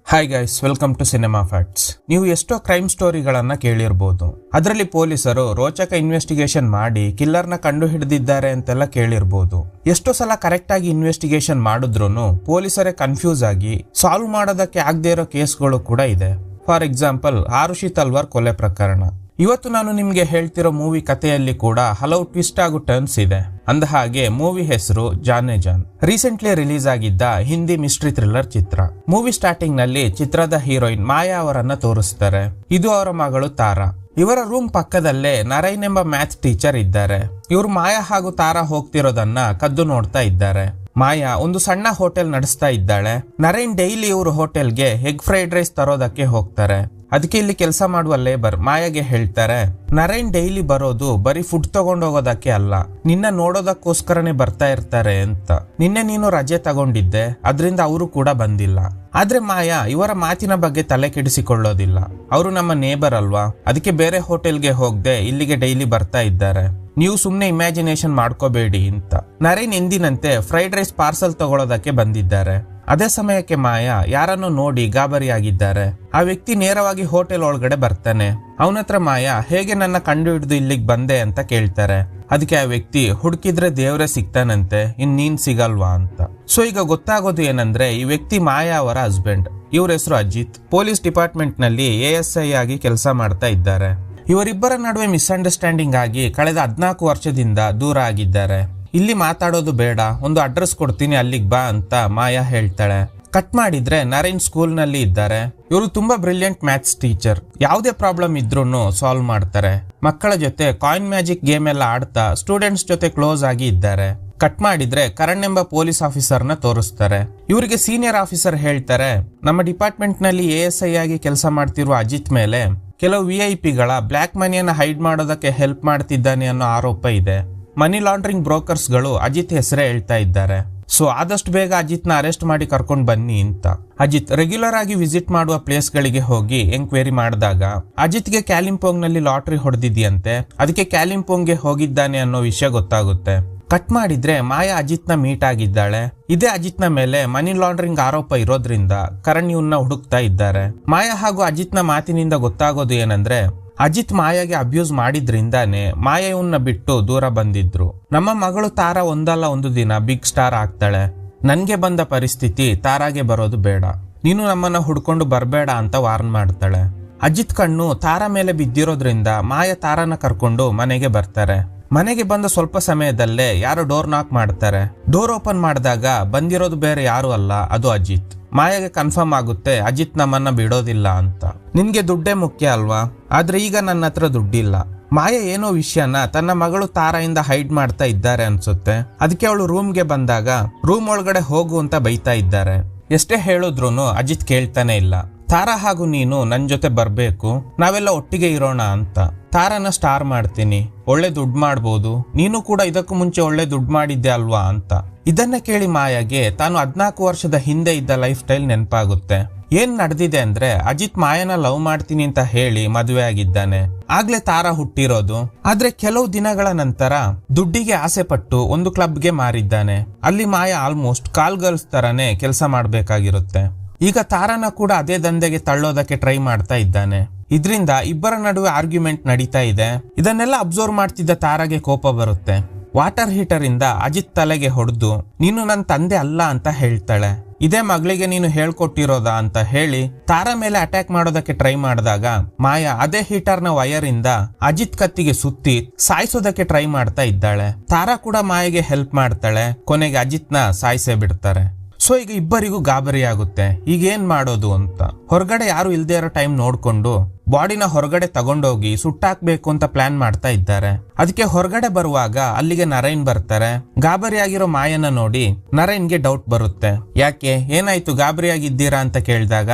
Hi guys, welcome to cinema facts. ನೀವು ಎಷ್ಟೋ crime ಸ್ಟೋರಿಗಳನ್ನ ಕೇಳಿರ್ಬೋದು. ಅದರಲ್ಲಿ ಪೊಲೀಸರು ರೋಚಕ ಇನ್ವೆಸ್ಟಿಗೇಷನ್ ಮಾಡಿ ಕಿಲ್ಲರ್ನ ಕಂಡು ಹಿಡಿದಿದ್ದಾರೆ ಅಂತೆಲ್ಲ ಕೇಳಿರ್ಬೋದು. ಎಷ್ಟೋ ಸಲ ಕರೆಕ್ಟ್ ಆಗಿ ಇನ್ವೆಸ್ಟಿಗೇಷನ್ ಮಾಡಿದ್ರು ಪೊಲೀಸರೇ ಕನ್ಫ್ಯೂಸ್ ಆಗಿ ಸಾಲ್ವ್ ಮಾಡೋದಕ್ಕೆ ಆಗದೆ ಇರೋ ಕೇಸ್ಗಳು ಕೂಡ ಇದೆ. ಫಾರ್ ಎಕ್ಸಾಂಪಲ್, ಆರುಷಿ ತಲ್ವಾರ್ ಕೊಲೆ ಪ್ರಕರಣ. ಇವತ್ತು ನಾನು ನಿಮ್ಗೆ ಹೇಳ್ತಿರೋ ಮೂವಿ ಕಥೆಯಲ್ಲಿ ಕೂಡ ಹಲವು ಟ್ವಿಸ್ಟ್ ಹಾಗೂ ಟರ್ನ್ಸ್ ಇದೆ. ಅಂದ ಹಾಗೆ ಮೂವಿ ಹೆಸರು ಜಾನೆ ಜಾನ್. ರೀಸೆಂಟ್ಲಿ ರಿಲೀಸ್ ಆಗಿದ್ದ ಹಿಂದಿ ಮಿಸ್ಟ್ರಿ ಥ್ರಿಲ್ಲರ್ ಚಿತ್ರ. ಮೂವಿ ಸ್ಟಾರ್ಟಿಂಗ್ ನಲ್ಲಿ ಚಿತ್ರದ ಹೀರೋಯಿನ್ ಮಾಯಾ ಅವರನ್ನ ತೋರಿಸ್ತಾರೆ. ಇದು ಅವರ ಮಗಳು ತಾರಾ. ಇವರ ರೂಮ್ ಪಕ್ಕದಲ್ಲೇ ನರೈನ್ ಎಂಬ ಮ್ಯಾಥ್ಸ್ ಟೀಚರ್ ಇದ್ದಾರೆ. ಇವರು ಮಾಯಾ ಹಾಗೂ ತಾರಾ ಹೋಗ್ತಿರೋದನ್ನ ಕದ್ದು ನೋಡ್ತಾ ಇದ್ದಾರೆ. ಮಾಯಾ ಒಂದು ಸಣ್ಣ ಹೋಟೆಲ್ ನಡೆಸ್ತಾ ಇದ್ದಾಳೆ. ನರೈನ್ ಡೈಲಿ ಇವರು ಹೋಟೆಲ್ಗೆ ಎಗ್ ಫ್ರೈಡ್ ರೈಸ್ ತರೋದಕ್ಕೆ ಹೋಗ್ತಾರೆ. ಅದಕ್ಕೆ ಇಲ್ಲಿ ಕೆಲಸ ಮಾಡುವ ಲೇಬರ್ ಮಾಯಾಗೆ ಹೇಳ್ತಾರೆ, ನರೈನ್ ಡೈಲಿ ಬರೋದು ಬರೀ ಫುಡ್ ತಗೊಂಡೋಗೋದಕ್ಕೆ ಅಲ್ಲ, ನಿನ್ನ ನೋಡೋದಕ್ಕೋಸ್ಕರನೇ ಬರ್ತಾ ಇರ್ತಾರೆ ಅಂತ. ನಿನ್ನೆ ನೀನು ರಜೆ ತಗೊಂಡಿದ್ದೆ, ಅದರಿಂದ ಅವರು ಕೂಡ ಬಂದಿಲ್ಲ. ಆದ್ರೆ ಮಾಯಾ ಇವರ ಮಾತಿನ ಬಗ್ಗೆ ತಲೆ ಕೆಡಿಸಿಕೊಳ್ಳೋದಿಲ್ಲ. ಅವರು ನಮ್ಮ ನೇಬರ್ ಅಲ್ವಾ, ಅದಕ್ಕೆ ಬೇರೆ ಹೋಟೆಲ್ಗೆ ಹೋಗದೆ ಇಲ್ಲಿಗೆ ಡೈಲಿ ಬರ್ತಾ ಇದ್ದಾರೆ. ನೀವು ಸುಮ್ನೆ ಇಮ್ಯಾಜಿನೇಷನ್ ಮಾಡ್ಕೋಬೇಡಿ ಅಂತ. ನರೈನ್ ಎಂದಿನಂತೆ ಫ್ರೈಡ್ ರೈಸ್ ಪಾರ್ಸಲ್ ತಗೊಳ್ಳೋದಕ್ಕೆ ಬಂದಿದ್ದಾರೆ. ಅದೇ ಸಮಯಕ್ಕೆ ಮಾಯಾ ಯಾರನ್ನು ನೋಡಿ ಗಾಬರಿಯಾಗಿದ್ದಾರೆ. ಆ ವ್ಯಕ್ತಿ ನೇರವಾಗಿ ಹೋಟೆಲ್ ಒಳಗಡೆ ಬರ್ತಾನೆ. ಅವನತ್ರ ಮಾಯಾ ಹೇಗೆ ನನ್ನ ಕಂಡು ಹಿಡಿದು ಇಲ್ಲಿಗೆ ಬಂದೆ ಅಂತ ಕೇಳ್ತಾರೆ. ಅದಕ್ಕೆ ಆ ವ್ಯಕ್ತಿ, ಹುಡುಕಿದ್ರೆ ದೇವರೇ ಸಿಗ್ತಾನಂತೆ, ನೀನ್ ಸಿಗಲ್ವಾ ಅಂತ. ಸೊ ಈಗ ಗೊತ್ತಾಗೋದು ಏನಂದ್ರೆ ಈ ವ್ಯಕ್ತಿ ಮಾಯಾ ಅವರ ಹಸ್ಬೆಂಡ್. ಇವ್ರ ಹೆಸರು ಅಜಿತ್. ಪೊಲೀಸ್ ಡಿಪಾರ್ಟ್ಮೆಂಟ್ ನಲ್ಲಿ ASI ಆಗಿ ಕೆಲಸ ಮಾಡ್ತಾ ಇದ್ದಾರೆ. ಇವರಿಬ್ಬರ ನಡುವೆ ಮಿಸ್ಅಂಡರ್ಸ್ಟ್ಯಾಂಡಿಂಗ್ ಆಗಿ ಕಳೆದ 14 ವರ್ಷದಿಂದ ದೂರ ಆಗಿದ್ದಾರೆ. ಇಲ್ಲಿ ಮಾತಾಡೋದು ಬೇಡ, ಒಂದು ಅಡ್ರೆಸ್ ಕೊಡ್ತೀನಿ, ಅಲ್ಲಿಗೆ ಬಾ ಅಂತ ಮಾಯಾ ಹೇಳ್ತಾಳೆ. ಕಟ್ ಮಾಡಿದ್ರೆ ನರೈನ್ ಸ್ಕೂಲ್ ನಲ್ಲಿ ಇದ್ದಾರೆ. ಇವರು ತುಂಬಾ ಬ್ರಿಲಿಯಂಟ್ ಮ್ಯಾಥ್ಸ್ ಟೀಚರ್. ಯಾವುದೇ ಪ್ರಾಬ್ಲಮ್ ಇದ್ರೂನು ಸಾಲ್ವ್ ಮಾಡ್ತಾರೆ. ಮಕ್ಕಳ ಜೊತೆ ಕಾಯಿನ್ ಮ್ಯಾಜಿಕ್ ಗೇಮ್ ಎಲ್ಲ ಆಡ್ತಾ ಸ್ಟೂಡೆಂಟ್ಸ್ ಜೊತೆ ಕ್ಲೋಸ್ ಆಗಿ ಇದ್ದಾರೆ. ಕಟ್ ಮಾಡಿದ್ರೆ ಕರಣ್ ಎಂಬ ಪೊಲೀಸ್ ಆಫೀಸರ್ನ ತೋರಿಸ್ತಾರೆ. ಇವರಿಗೆ ಸೀನಿಯರ್ ಆಫೀಸರ್ ಹೇಳ್ತಾರೆ, ನಮ್ಮ ಡಿಪಾರ್ಟ್ಮೆಂಟ್ ನಲ್ಲಿ ASI ಆಗಿ ಕೆಲಸ ಮಾಡ್ತಿರುವ ಅಜಿತ್ ಮೇಲೆ ಕೆಲವು VIP ಗಳ ಬ್ಲ್ಯಾಕ್ ಮನಿಯನ್ನ ಹೈಡ್ ಮಾಡೋದಕ್ಕೆ ಹೆಲ್ಪ್ ಮಾಡ್ತಿದ್ದಾನೆ ಅನ್ನೋ ಆರೋಪ ಇದೆ. ಮನಿ ಲಾಂಡ್ರಿಂಗ್ ಬ್ರೋಕರ್ಸ್ ಗಳು ಅಜಿತ್ ಹೆಸರೇ ಹೇಳ್ತಾ ಇದ್ದಾರೆ. ಸೊ ಆದಷ್ಟು ಬೇಗ ಅಜಿತ್ ನ ಅರೆಸ್ಟ್ ಮಾಡಿ ಕರ್ಕೊಂಡು ಬನ್ನಿ ಅಂತ. ಅಜಿತ್ ರೆಗ್ಯುಲರ್ ಆಗಿ ವಿಸಿಟ್ ಮಾಡುವ ಪ್ಲೇಸ್ ಗಳಿಗೆ ಹೋಗಿ ಎಂಕ್ವೈರಿ ಮಾಡಿದಾಗ ಅಜಿತ್ಗೆ ಕ್ಯಾಲಿಂಪೋಂಗ್ ನಲ್ಲಿ ಲಾಟ್ರಿ ಹೊಡೆದಿದ್ಯಂತೆ. ಅದಕ್ಕೆ ಕ್ಯಾಲಿಂಪೋಂಗ್ಗೆ ಹೋಗಿದ್ದಾನೆ ಅನ್ನೋ ವಿಷಯ ಗೊತ್ತಾಗುತ್ತೆ. ಕಟ್ ಮಾಡಿದ್ರೆ ಮಾಯಾ ಅಜಿತ್ ನ ಮೀಟ್ ಆಗಿದ್ದಾಳೆ. ಇದೇ ಅಜಿತ್ ನ ಮೇಲೆ ಮನಿ ಲಾಂಡ್ರಿಂಗ್ ಆರೋಪ ಇರೋದ್ರಿಂದ ಕರಣ್ ಇವನ್ನ ಹುಡುಕ್ತಾ ಇದ್ದಾರೆ. ಮಾಯಾ ಹಾಗೂ ಅಜಿತ್ ನ ಮಾತಿನಿಂದ ಗೊತ್ತಾಗೋದು ಏನಂದ್ರೆ ಅಜಿತ್ ಮಾಯಾಗೆ ಅಬ್ಯೂಸ್ ಮಾಡಿದ್ರಿಂದಾನೆ ಮಾಯಾ ಇವನ್ನ ಬಿಟ್ಟು ದೂರ ಬಂದಿದ್ರು. ನಮ್ಮ ಮಗಳು ತಾರಾ ಒಂದಲ್ಲ ಒಂದು ದಿನ ಬಿಗ್ ಸ್ಟಾರ್ ಆಗ್ತಾಳೆ. ನನ್ಗೆ ಬಂದ ಪರಿಸ್ಥಿತಿ ತಾರಾಗೆ ಬರೋದು ಬೇಡ, ನೀನು ನಮ್ಮನ್ನ ಹುಡ್ಕೊಂಡು ಬರ್ಬೇಡ ಅಂತ ವಾರ್ನ್ ಮಾಡ್ತಾಳೆ. ಅಜಿತ್ ಕಣ್ಣು ತಾರಾ ಮೇಲೆ ಬಿದ್ದಿರೋದ್ರಿಂದ ಮಾಯಾ ತಾರಾನ ಕರ್ಕೊಂಡು ಮನೆಗೆ ಬರ್ತಾರೆ. ಮನೆಗೆ ಬಂದ ಸ್ವಲ್ಪ ಸಮಯದಲ್ಲೇ ಯಾರೋ ಡೋರ್ ನಾಕ್ ಮಾಡ್ತಾರೆ. ಡೋರ್ ಓಪನ್ ಮಾಡಿದಾಗ ಬಂದಿರೋದು ಬೇರೆ ಯಾರು ಅಲ್ಲ, ಅದು ಅಜಿತ್. ಮಾಯಾಗೆ ಕನ್ಫರ್ಮ್ ಆಗುತ್ತೆ ಅಜಿತ್ ನಮ್ಮನ್ನ ಬಿಡೋದಿಲ್ಲ ಅಂತ. ನಿನ್ಗೆ ದುಡ್ಡೇ ಮುಖ್ಯ ಅಲ್ವಾ, ಆದ್ರೆ ಈಗ ನನ್ನ ಹತ್ರ ದುಡ್ಡಿಲ್ಲ. ಮಾಯಾ ಏನೋ ವಿಷಯನ ತನ್ನ ಮಗಳು ತಾರಾಯಿಂದ ಹೈಡ್ ಮಾಡ್ತಾ ಇದ್ದಾರೆ ಅನ್ಸುತ್ತೆ. ಅದಕ್ಕೆ ಅವಳು ರೂಮ್ಗೆ ಬಂದಾಗ ರೂಮ್ ಒಳಗಡೆ ಹೋಗು ಅಂತ ಬೈತಾ ಇದ್ದಾರೆ. ಎಷ್ಟೇ ಹೇಳಿದ್ರೂನು ಅಜಿತ್ ಕೇಳ್ತಾನೆ ಇಲ್ಲ. ತಾರಾ ಹಾಗೂ ನೀನು ನನ್ ಜೊತೆ ಬರ್ಬೇಕು, ನಾವೆಲ್ಲ ಒಟ್ಟಿಗೆ ಇರೋಣ ಅಂತ. ತಾರಾನ ಸ್ಟಾರ್ ಮಾಡ್ತೀನಿ, ಒಳ್ಳೆ ದುಡ್ಡು ಮಾಡ್ಬೋದು, ನೀನು ಕೂಡ ಇದಕ್ಕೂ ಮುಂಚೆ ಒಳ್ಳೆ ದುಡ್ಡು ಮಾಡಿದ್ದೆ ಅಲ್ವಾ ಅಂತ. ಇದನ್ನ ಕೇಳಿ ಮಾಯಾಗೆ ತಾನು 14 ವರ್ಷದ ಹಿಂದೆ ಇದ್ದ ಲೈಫ್ ಸ್ಟೈಲ್ ನೆನಪಾಗುತ್ತೆ. ಏನ್ ನಡೆದಿದೆ ಅಂದ್ರೆ ಅಜಿತ್ ಮಾಯನ ಲವ್ ಮಾಡ್ತೀನಿ ಅಂತ ಹೇಳಿ ಮದುವೆ ಆಗಿದ್ದಾನೆ. ಆಗ್ಲೇ ತಾರಾ ಹುಟ್ಟಿರೋದು. ಆದ್ರೆ ಕೆಲವು ದಿನಗಳ ನಂತರ ದುಡ್ಡಿಗೆ ಆಸೆ ಪಟ್ಟು ಒಂದು ಕ್ಲಬ್ಗೆ ಮಾರಿದ್ದಾನೆ. ಅಲ್ಲಿ ಮಾಯಾ ಆಲ್ಮೋಸ್ಟ್ ಕಾಲ್ ಗರ್ಲ್ಸ್ ತರನೇ ಕೆಲಸ ಮಾಡ್ಬೇಕಾಗಿರುತ್ತೆ. ಈಗ ತಾರಾನ ಕೂಡ ಅದೇ ದಂಧೆಗೆ ತಳ್ಳೋದಕ್ಕೆ ಟ್ರೈ ಮಾಡ್ತಾ ಇದ್ದಾನೆ. ಇದ್ರಿಂದ ಇಬ್ಬರ ನಡುವೆ ಆರ್ಗ್ಯುಮೆಂಟ್ ನಡೀತಾ ಇದೆ. ಇದನ್ನೆಲ್ಲ ಅಬ್ಸರ್ವ್ ಮಾಡ್ತಿದ್ದ ತಾರಾಗೆ ಕೋಪ ಬರುತ್ತೆ. ವಾಟರ್ ಹೀಟರ್ ಇಂದ ಅಜಿತ್ ತಲೆಗೆ ಹೊಡೆದು ನೀನು ನನ್ನ ತಂದೆ ಅಲ್ಲ ಅಂತ ಹೇಳ್ತಾಳೆ. ಇದೇ ಮಗಳಿಗೆ ನೀನು ಹೇಳ್ಕೊಟ್ಟಿರೋದಾ ಅಂತ ಹೇಳಿ ತಾರಾ ಮೇಲೆ ಅಟ್ಯಾಕ್ ಮಾಡೋದಕ್ಕೆ ಟ್ರೈ ಮಾಡಿದಾಗ ಮಾಯಾ ಅದೇ ಹೀಟರ್ ನ ವಯರ್ ಇಂದ ಅಜಿತ್ ಕತ್ತಿಗೆ ಸುತ್ತಿ ಸಾಯಿಸೋದಕ್ಕೆ ಟ್ರೈ ಮಾಡ್ತಾ ಇದ್ದಾಳೆ. ತಾರಾ ಕೂಡ ಮಾಯೆಗೆ ಹೆಲ್ಪ್ ಮಾಡ್ತಾಳೆ. ಕೊನೆಗೆ ಅಜಿತ್ ನ ಸಾಯಿಸೇ ಬಿಡ್ತಾರೆ. ಸೊ ಈಗ ಇಬ್ಬರಿಗೂ ಗಾಬರಿ ಆಗುತ್ತೆ, ಈಗ ಏನ್ ಮಾಡೋದು ಅಂತ. ಹೊರಗಡೆ ಯಾರು ಇಲ್ದೇ ಇರೋ ಟೈಮ್ ನೋಡ್ಕೊಂಡು ಬಾಡಿನ ಹೊರಗಡೆ ತಗೊಂಡೋಗಿ ಸುಟ್ಟಾಕ್ಬೇಕು ಅಂತ ಪ್ಲಾನ್ ಮಾಡ್ತಾ ಇದ್ದಾರೆ. ಅದಕ್ಕೆ ಹೊರಗಡೆ ಬರುವಾಗ ಅಲ್ಲಿಗೆ ನರೈನ್ ಬರ್ತಾರೆ. ಗಾಬರಿಯಾಗಿರೋ ಮಾಯನ ನೋಡಿ ನರೈನ್ಗೆ ಡೌಟ್ ಬರುತ್ತೆ. ಯಾಕೆ, ಏನಾಯ್ತು, ಗಾಬರಿಯಾಗಿದ್ದೀರಾ ಅಂತ ಕೇಳಿದಾಗ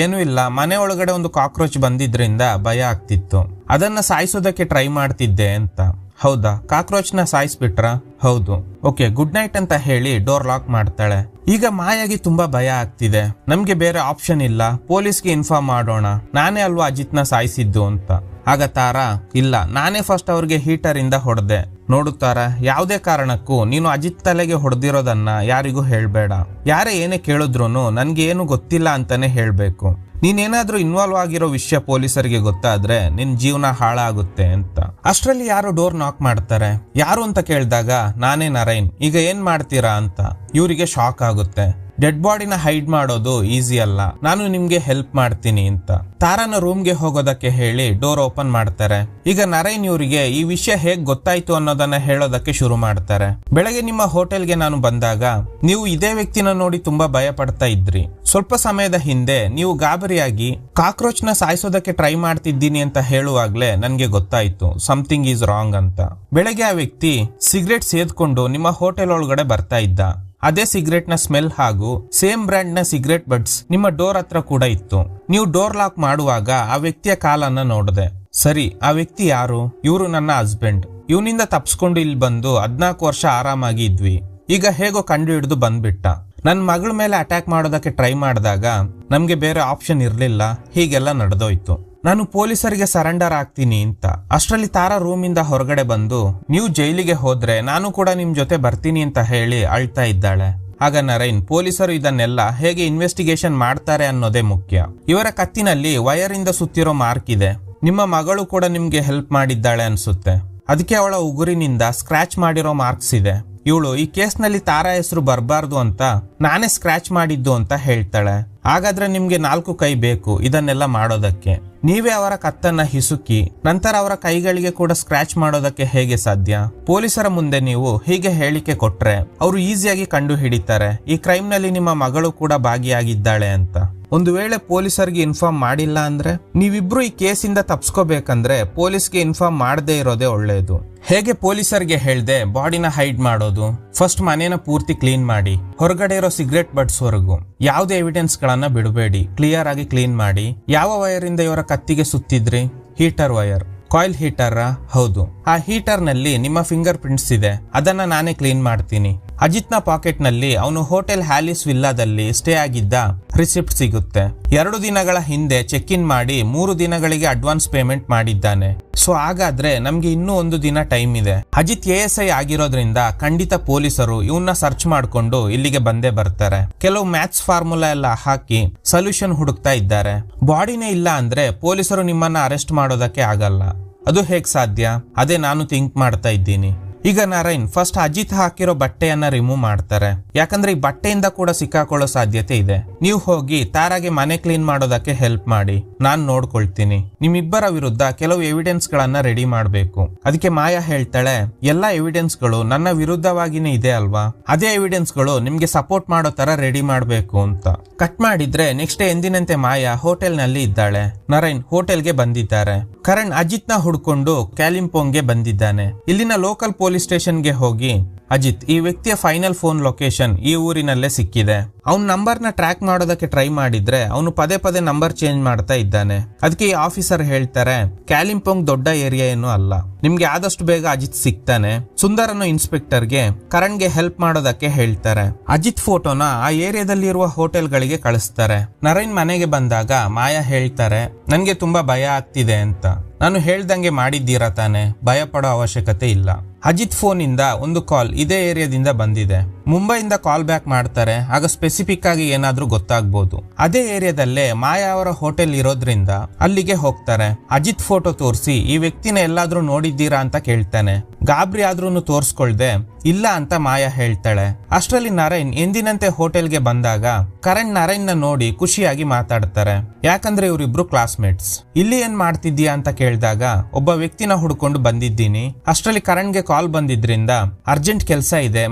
ಏನೂ ಇಲ್ಲ, ಮನೆ ಒಳಗಡೆ ಒಂದು ಕಾಕ್ರೋಚ್ ಬಂದಿದ್ರಿಂದ ಭಯ ಆಗ್ತಿತ್ತು, ಅದನ್ನ ಸಾಯಿಸೋದಕ್ಕೆ ಟ್ರೈ ಮಾಡ್ತಿದ್ದೆ ಅಂತ. ಹೌದಾ, ಕಾಕ್ರೋಚ್ ನ ಸಾಯಿಸ್ಬಿಟ್ರಾ? ಹೌದು. ಓಕೆ, ಗುಡ್ ನೈಟ್ ಅಂತ ಹೇಳಿ ಡೋರ್ ಲಾಕ್ ಮಾಡ್ತಾಳೆ. ಈಗ ಮಾಯಾಗಿ ತುಂಬಾ ಭಯ ಆಗ್ತಿದೆ. ನಮ್ಗೆ ಬೇರೆ ಆಪ್ಷನ್ ಇಲ್ಲ, ಪೊಲೀಸ್ಗೆ ಇನ್ಫಾರ್ಮ್ ಮಾಡೋಣ, ನಾನೇ ಅಲ್ವಾ ಅಜಿತ್ ನ ಸಾಯಿಸಿದ್ದು ಅಂತ. ಆಗ ತಾರಾ, ಇಲ್ಲ, ನಾನೇ ಫಸ್ಟ್ ಅವ್ರಿಗೆ ಹೀಟರ್ ಇಂದ ಹೊಡೆದೆ. ನೋಡು ತಾರಾ, ಯಾವುದೇ ಕಾರಣಕ್ಕೂ ನೀನು ಅಜಿತ್ ತಲೆಗೆ ಹೊಡೆದಿರೋದನ್ನ ಯಾರಿಗೂ ಹೇಳ್ಬೇಡ. ಯಾರೇ ಏನೇ ಕೇಳಿದ್ರೂನು ನನ್ಗೆ ಏನು ಗೊತ್ತಿಲ್ಲ ಅಂತಾನೆ ಹೇಳ್ಬೇಕು. ನೀನೇನಾದ್ರೂ ಇನ್ವಾಲ್ವ್ ಆಗಿರೋ ವಿಷಯ ಪೊಲೀಸರಿಗೆ ಗೊತ್ತಾದ್ರೆ ನಿನ್ ಜೀವನ ಹಾಳಾಗುತ್ತೆ ಅಂತ. ಅಷ್ಟರಲ್ಲಿ ಯಾರು ಡೋರ್ ನಾಕ್ ಮಾಡ್ತಾರೆ. ಯಾರು ಅಂತ ಕೇಳಿದಾಗ ನಾನೇ ನರೈನ್, ಈಗ ಏನ್ ಮಾಡ್ತೀರಾ ಅಂತ. ಇವರಿಗೆ ಶಾಕ್ ಆಗುತ್ತೆ. ಡೆಡ್ ಬಾಡಿನ ಹೈಡ್ ಮಾಡೋದು ಈಸಿ ಅಲ್ಲ, ನಾನು ನಿಮ್ಗೆ ಹೆಲ್ಪ್ ಮಾಡ್ತೀನಿ ಅಂತ. ತಾರಾನ ರೂಮ್ಗೆ ಹೋಗೋದಕ್ಕೆ ಹೇಳಿ ಡೋರ್ ಓಪನ್ ಮಾಡ್ತಾರೆ. ಈಗ ನರೈನ್ ಇವರಿಗೆ ಈ ವಿಷಯ ಹೇಗ್ ಗೊತ್ತಾಯ್ತು ಅನ್ನೋದನ್ನ ಹೇಳೋದಕ್ಕೆ ಶುರು ಮಾಡ್ತಾರೆ. ಬೆಳಗ್ಗೆ ನಿಮ್ಮ ಹೋಟೆಲ್ಗೆ ನಾನು ಬಂದಾಗ ನೀವು ಇದೇ ವ್ಯಕ್ತಿನ ನೋಡಿ ತುಂಬಾ ಭಯ ಪಡ್ತಾ ಇದ್ರಿ. ಸ್ವಲ್ಪ ಸಮಯದ ಹಿಂದೆ ನೀವು ಗಾಬರಿಯಾಗಿ ಕಾಕ್ರೋಚ್ ನ ಸಾಯಿಸೋದಕ್ಕೆ ಟ್ರೈ ಮಾಡ್ತಿದ್ದೀನಿ ಅಂತ ಹೇಳುವಾಗ್ಲೇ ನನ್ಗೆ ಗೊತ್ತಾಯ್ತು ಸಮಥಿಂಗ್ ಈಸ್ ರಾಂಗ್ ಅಂತ. ಬೆಳಗ್ಗೆ ಆ ವ್ಯಕ್ತಿ ಸಿಗರೇಟ್ ಸೇದ್ಕೊಂಡು ನಿಮ್ಮ ಹೋಟೆಲ್ ಒಳಗಡೆ ಬರ್ತಾ ಇದ್ದ. ಅದೇ ಸಿಗರೇಟ್ ನ ಸ್ಮೆಲ್ ಹಾಗೂ ಸೇಮ್ ಬ್ರ್ಯಾಂಡ್ ನ ಸಿಗರೇಟ್ ಬಡ್ಸ್ ನಿಮ್ಮ ಡೋರ್ ಹತ್ರ ಕೂಡ ಇತ್ತು. ನೀವು ಡೋರ್ ಲಾಕ್ ಮಾಡುವಾಗ ಆ ವ್ಯಕ್ತಿಯ ಕಾಲನ್ನ ನೋಡಿದೆ. ಸರಿ, ಆ ವ್ಯಕ್ತಿ ಯಾರು? ಇವರು ನನ್ನ ಹಸ್ಬೆಂಡ್. ಇವನಿಂದ ತಪ್ಸ್ಕೊಂಡು ಇಲ್ಲಿ ಬಂದು 14 ವರ್ಷ ಆರಾಮಾಗಿ ಇದ್ವಿ. ಈಗ ಹೇಗೋ ಕಂಡು ಹಿಡಿದು ಬಂದ್ಬಿಟ್ಟ. ನನ್ನ ಮಗಳ ಮೇಲೆ ಅಟ್ಯಾಕ್ ಮಾಡೋದಕ್ಕೆ ಟ್ರೈ ಮಾಡಿದಾಗ ನಮ್ಗೆ ಬೇರೆ ಆಪ್ಷನ್ ಇರ್ಲಿಲ್ಲ. ಹೀಗೆಲ್ಲ ನಡೆದೋಯ್ತು. ನಾನು ಪೊಲೀಸರಿಗೆ ಸರೆಂಡರ್ ಆಗ್ತೀನಿ ಅಂತ. ಅಷ್ಟರಲ್ಲಿ ತಾರಾ ರೂಮಿಂದ ಹೊರಗಡೆ ಬಂದು, ನೀವು ಜೈಲಿಗೆ ಹೋದ್ರೆ ನಾನು ಕೂಡ ನಿಮ್ ಜೊತೆ ಬರ್ತೀನಿ ಅಂತ ಹೇಳಿ ಅಳ್ತಾ ಇದ್ದಾಳೆ. ಆಗ ನರೈನ್, ಪೊಲೀಸರು ಇದನ್ನೆಲ್ಲ ಹೇಗೆ ಇನ್ವೆಸ್ಟಿಗೇಷನ್ ಮಾಡ್ತಾರೆ ಅನ್ನೋದೇ ಮುಖ್ಯ. ಇವರ ಕತ್ತಿನಲ್ಲಿ ವಯರ್ ಇಂದ ಸುತ್ತಿರೋ ಮಾರ್ಕ್ ಇದೆ. ನಿಮ್ಮ ಮಗಳು ಕೂಡ ನಿಮ್ಗೆ ಹೆಲ್ಪ್ ಮಾಡಿದ್ದಾಳೆ ಅನ್ಸುತ್ತೆ. ಅದಕ್ಕೆ ಅವಳ ಉಗುರಿನಿಂದ ಸ್ಕ್ರಾಚ್ ಮಾಡಿರೋ ಮಾರ್ಕ್ಸ್ ಇದೆ. ಇವಳು ಈ ಕೇಸ್ನಲ್ಲಿ ತಾರಾ ಹೆಸರು ಬರಬಾರ್ದು ಅಂತ ನಾನೇ ಸ್ಕ್ರಾಚ್ ಮಾಡಿದ್ದು ಅಂತ ಹೇಳ್ತಾಳೆ. ಹಾಗಾದ್ರೆ ನಿಮ್ಗೆ 4 ಕೈ ಬೇಕು ಇದನ್ನೆಲ್ಲ ಮಾಡೋದಕ್ಕೆ. ನೀವೇ ಅವರ ಕತ್ತನ್ನ ಹಿಸುಕಿ ನಂತರ ಅವರ ಕೈಗಳಿಗೆ ಕೂಡ ಸ್ಕ್ರಾಚ್ ಮಾಡೋದಕ್ಕೆ ಹೇಗೆ ಸಾಧ್ಯ? ಪೊಲೀಸರ ಮುಂದೆ ನೀವು ಹೀಗೆ ಹೇಳಿಕೆ ಕೊಟ್ರೆ ಅವರು ಈಸಿಯಾಗಿ ಕಂಡು ಹಿಡಿತಾರೆ ಈ ಕ್ರೈಮ್ ನಲ್ಲಿ ನಿಮ್ಮ ಮಗಳು ಕೂಡ ಭಾಗಿಯಾಗಿದ್ದಾಳೆ ಅಂತ. ಒಂದು ವೇಳೆ ಪೊಲೀಸರಿಗೆ ಇನ್ಫಾರ್ಮ್ ಮಾಡಿಲ್ಲ ಅಂದ್ರೆ, ನೀವಿಬ್ರು ಈ ಕೇಸಿಂದ ತಪ್ಸ್ಕೋಬೇಕಂದ್ರೆ ಪೊಲೀಸ್ಗೆ ಇನ್ಫಾರ್ಮ್ ಮಾಡದೇ ಇರೋದೇ ಒಳ್ಳೇದು. ಹೇಗೆ ಪೊಲೀಸರಿಗೆ ಹೇಳ್ದೆ ಬಾಡಿನ ಹೈಡ್ ಮಾಡೋದು? ಫಸ್ಟ್ ಮನೇನ ಪೂರ್ತಿ ಕ್ಲೀನ್ ಮಾಡಿ, ಹೊರಗಡೆ ಇರೋ ಸಿಗರೇಟ್ ಬಡ್ಸ್ ವರೆಗೂ ಯಾವುದೇ ಎವಿಡೆನ್ಸ್ ಗಳನ್ನ ಬಿಡಬೇಡಿ. ಕ್ಲಿಯರ್ ಆಗಿ ಕ್ಲೀನ್ ಮಾಡಿ. ಯಾವ ವೈರ್ ಇಂದ ಇವರ ಕತ್ತಿಗೆ ಸುತ್ತಿದ್ರಿ? Heater wire. Coil heater? ಹೌದು. ಆ ಹೀಟರ್ ನಲ್ಲಿ ನಿಮ್ಮ ಫಿಂಗರ್ ಪ್ರಿಂಟ್ಸ್ ಇದೆ. ಅದನ್ನ ನಾನೇ ಕ್ಲೀನ್ ಮಾಡ್ತೀನಿ. ಅಜಿತ್ ನ ಪಾಕೆಟ್ ನಲ್ಲಿ ಅವನು ಹೋಟೆಲ್ ಹ್ಯಾಲಿಸ್ ವಿಲ್ಲಾದಲ್ಲಿ ಸ್ಟೇ ಆಗಿದ್ದ ರಿಸಿಪ್ಟ್ ಸಿಗುತ್ತೆ. 2 ದಿನಗಳ ಹಿಂದೆ ಚೆಕ್ ಇನ್ ಮಾಡಿ 3 ದಿನಗಳಿಗೆ ಅಡ್ವಾನ್ಸ್ ಪೇಮೆಂಟ್ ಮಾಡಿದ್ದಾನೆ. ಸೊ ಹಾಗಾದ್ರೆ ನಮ್ಗೆ ಇನ್ನೂ 1 ದಿನ ಟೈಮ್ ಇದೆ. ಅಜಿತ್ ASI ಆಗಿರೋದ್ರಿಂದ ಖಂಡಿತ ಪೊಲೀಸರು ಇವನ್ನ ಸರ್ಚ್ ಮಾಡ್ಕೊಂಡು ಇಲ್ಲಿಗೆ ಬಂದೇ ಬರ್ತಾರೆ. ಕೆಲವು ಮ್ಯಾಥ್ಸ್ ಫಾರ್ಮುಲಾ ಎಲ್ಲ ಹಾಕಿ ಸೊಲ್ಯೂಷನ್ ಹುಡುಕ್ತಾ ಇದ್ದಾರೆ. ಬಾಡಿನೇ ಇಲ್ಲ ಅಂದ್ರೆ ಪೊಲೀಸರು ನಿಮ್ಮನ್ನ ಅರೆಸ್ಟ್ ಮಾಡೋದಕ್ಕೆ ಆಗಲ್ಲ. ಅದು ಹೇಗ್ ಸಾಧ್ಯ? ಅದೇ ನಾನು ಥಿಂಕ್ ಮಾಡ್ತಾ ಇದ್ದೀನಿ. ಈಗ ನಾರಾಯಣ್ ಫಸ್ಟ್ ಅಜಿತ್ ಹಾಕಿರೋ ಬಟ್ಟೆಯನ್ನ ರಿಮೂವ್ ಮಾಡ್ತಾರೆ. ಯಾಕಂದ್ರೆ ಈ ಬಟ್ಟೆಯಿಂದ ಕೂಡ ಸಿಕ್ಕಾಕೊಳ್ಳೋ ಸಾಧ್ಯತೆ ಇದೆ. ನೀವು ಹೋಗಿ ತಾರಾಗೆ ಮನೆ ಕ್ಲೀನ್ ಮಾಡೋದಕ್ಕೆ ಹೆಲ್ಪ್ ಮಾಡಿ, ನಾನ್ ನೋಡ್ಕೊಳ್ತೀನಿ. ನಿಮ್ಮಿಬ್ಬರ ವಿರುದ್ಧ ಕೆಲವು ಎವಿಡೆನ್ಸ್ ಗಳನ್ನ ರೆಡಿ ಮಾಡ್ಬೇಕು. ಅದಕ್ಕೆ ಮಾಯಾ ಹೇಳ್ತಾಳೆ, ಎಲ್ಲಾ ಎವಿಡೆನ್ಸ್ ಗಳು ನನ್ನ ವಿರುದ್ಧವಾಗಿನೇ ಇದೆ ಅಲ್ವಾ, ಅದೇ ಎವಿಡೆನ್ಸ್ ಗಳು ನಿಮ್ಗೆ ಸಪೋರ್ಟ್ ಮಾಡೋ ತರ ರೆಡಿ ಮಾಡ್ಬೇಕು ಅಂತ. ಕಟ್ ಮಾಡಿದ್ರೆ ನೆಕ್ಸ್ಟ್ ಡೇ ಎಂದಿನಂತೆ ಮಾಯಾ ಹೋಟೆಲ್ ನಲ್ಲಿ ಇದ್ದಾಳೆ. ನಾರಾಯಣ್ ಹೋಟೆಲ್ಗೆ ಬಂದಿದ್ದಾರೆ. ಕರಣ್ ಅಜಿತ್ ನ ಹುಡ್ಕೊಂಡು ಕ್ಯಾಲಿಂಪೋಂಗ್ಗೆ ಬಂದಿದ್ದಾನೆ. ಇಲ್ಲಿನ ಲೋಕಲ್ ಪೊಲೀಸ್ ಸ್ಟೇಷನ್ಗೆ ಹೋಗಿ, ಅಜಿತ್, ಈ ವ್ಯಕ್ತಿಯ ಫೈನಲ್ ಫೋನ್ ಲೊಕೇಶನ್ ಈ ಊರಿನಲ್ಲೇ ಸಿಕ್ಕಿದೆ. ಅವ್ನ ನಂಬರ್ ನ ಟ್ರ್ಯಾಕ್ ಮಾಡೋದಕ್ಕೆ ಟ್ರೈ ಮಾಡಿದ್ರೆ ಅವನು ಪದೇ ಪದೇ ನಂಬರ್ ಚೇಂಜ್ ಮಾಡ್ತಾ ಇದ್ದಾನೆ. ಅದಕ್ಕೆ ಈ ಆಫೀಸರ್ ಹೇಳ್ತಾರೆ, ಕ್ಯಾಲಿಂಪೋಂಗ್ ದೊಡ್ಡ ಏರಿಯಾ ಏನು ಅಲ್ಲ, ನಿಮ್ಗೆ ಆದಷ್ಟು ಬೇಗ ಅಜಿತ್ ಸಿಗ್ತಾನೆ. ಸುಂದರ್ ಅನ್ನೋ ಇನ್ಸ್ಪೆಕ್ಟರ್ಗೆ ಕರಣ್ಗೆ ಹೆಲ್ಪ್ ಮಾಡೋದಕ್ಕೆ ಹೇಳ್ತಾರೆ. ಅಜಿತ್ ಫೋಟೋನ ಆ ಏರಿಯಾದಲ್ಲಿ ಇರುವ ಹೋಟೆಲ್ ಗಳಿಗೆ ಕಳಿಸ್ತಾರೆ. ನರೈನ್ ಮನೆಗೆ ಬಂದಾಗ ಮಾಯಾ ಹೇಳ್ತಾರೆ, ನನ್ಗೆ ತುಂಬಾ ಭಯ ಆಗ್ತಿದೆ ಅಂತ. ನಾನು ಹೇಳ್ದಂಗೆ ಮಾಡಿದ್ದೀರಾ ತಾನೆ, ಭಯ ಪಡೋ ಅವಶ್ಯಕತೆ ಇಲ್ಲ. ಅಜಿತ್ ಫೋನ್ ಇಂದ ಒಂದು ಕಾಲ್ ಇದೇ ಏರಿಯಾದಿಂದ ಬಂದಿದೆ. ಮುಂಬೈಯಿಂದ ಕಾಲ್ ಬ್ಯಾಕ್ ಮಾಡ್ತಾರೆ. ಆಗ ಸ್ಪೆಸಿಫಿಕ್ ಆಗಿ ಏನಾದ್ರೂ ಗೊತ್ತಾಗ್ಬೋದು. ಅದೇ ಏರಿಯಾದಲ್ಲೇ ಮಾಯಾ ಅವರ ಹೋಟೆಲ್ ಇರೋದ್ರಿಂದ ಅಲ್ಲಿಗೆ ಹೋಗ್ತಾರೆ. ಅಜಿತ್ ಫೋಟೋ ತೋರಿಸಿ ಈ ವ್ಯಕ್ತಿನ ಎಲ್ಲಾದ್ರೂ ನೋಡಿದ್ದೀರಾ ಅಂತ ಕೇಳ್ತಾನೆ. ಗಾಬರಿ ಆದ್ರೂನು ತೋರ್ಸ್ಕೊಳ್ದೆ ಇಲ್ಲ ಅಂತ ಮಾಯಾ ಹೇಳ್ತಾಳೆ. ಅಷ್ಟರಲ್ಲಿ ನರೈನ್ ಎಂದಿನಂತೆ ಹೋಟೆಲ್ಗೆ ಬಂದಾಗ ಕರಣ್ ನರೈನ್ ನ ನೋಡಿ ಖುಷಿಯಾಗಿ ಮಾತಾಡ್ತಾರೆ. ಯಾಕಂದ್ರೆ ಇವರಿಬ್ರು ಕ್ಲಾಸ್ಮೇಟ್ಸ್. ಇಲ್ಲಿ ಏನ್ ಮಾಡ್ತಿದ್ಯಾ ಅಂತ ಕೇಳಿದಾಗ ಒಬ್ಬ ವ್ಯಕ್ತಿನ ಹುಡ್ಕೊಂಡು ಬಂದಿದ್ದೀನಿ. ಅಷ್ಟರಲ್ಲಿ ಕರಣ್ಗೆ ಕಾಲ್ ಬಂದಿದ್ರಿಂದ ಅರ್ಜೆಂಟ್ ಕೆಲಸ ಇದೆ,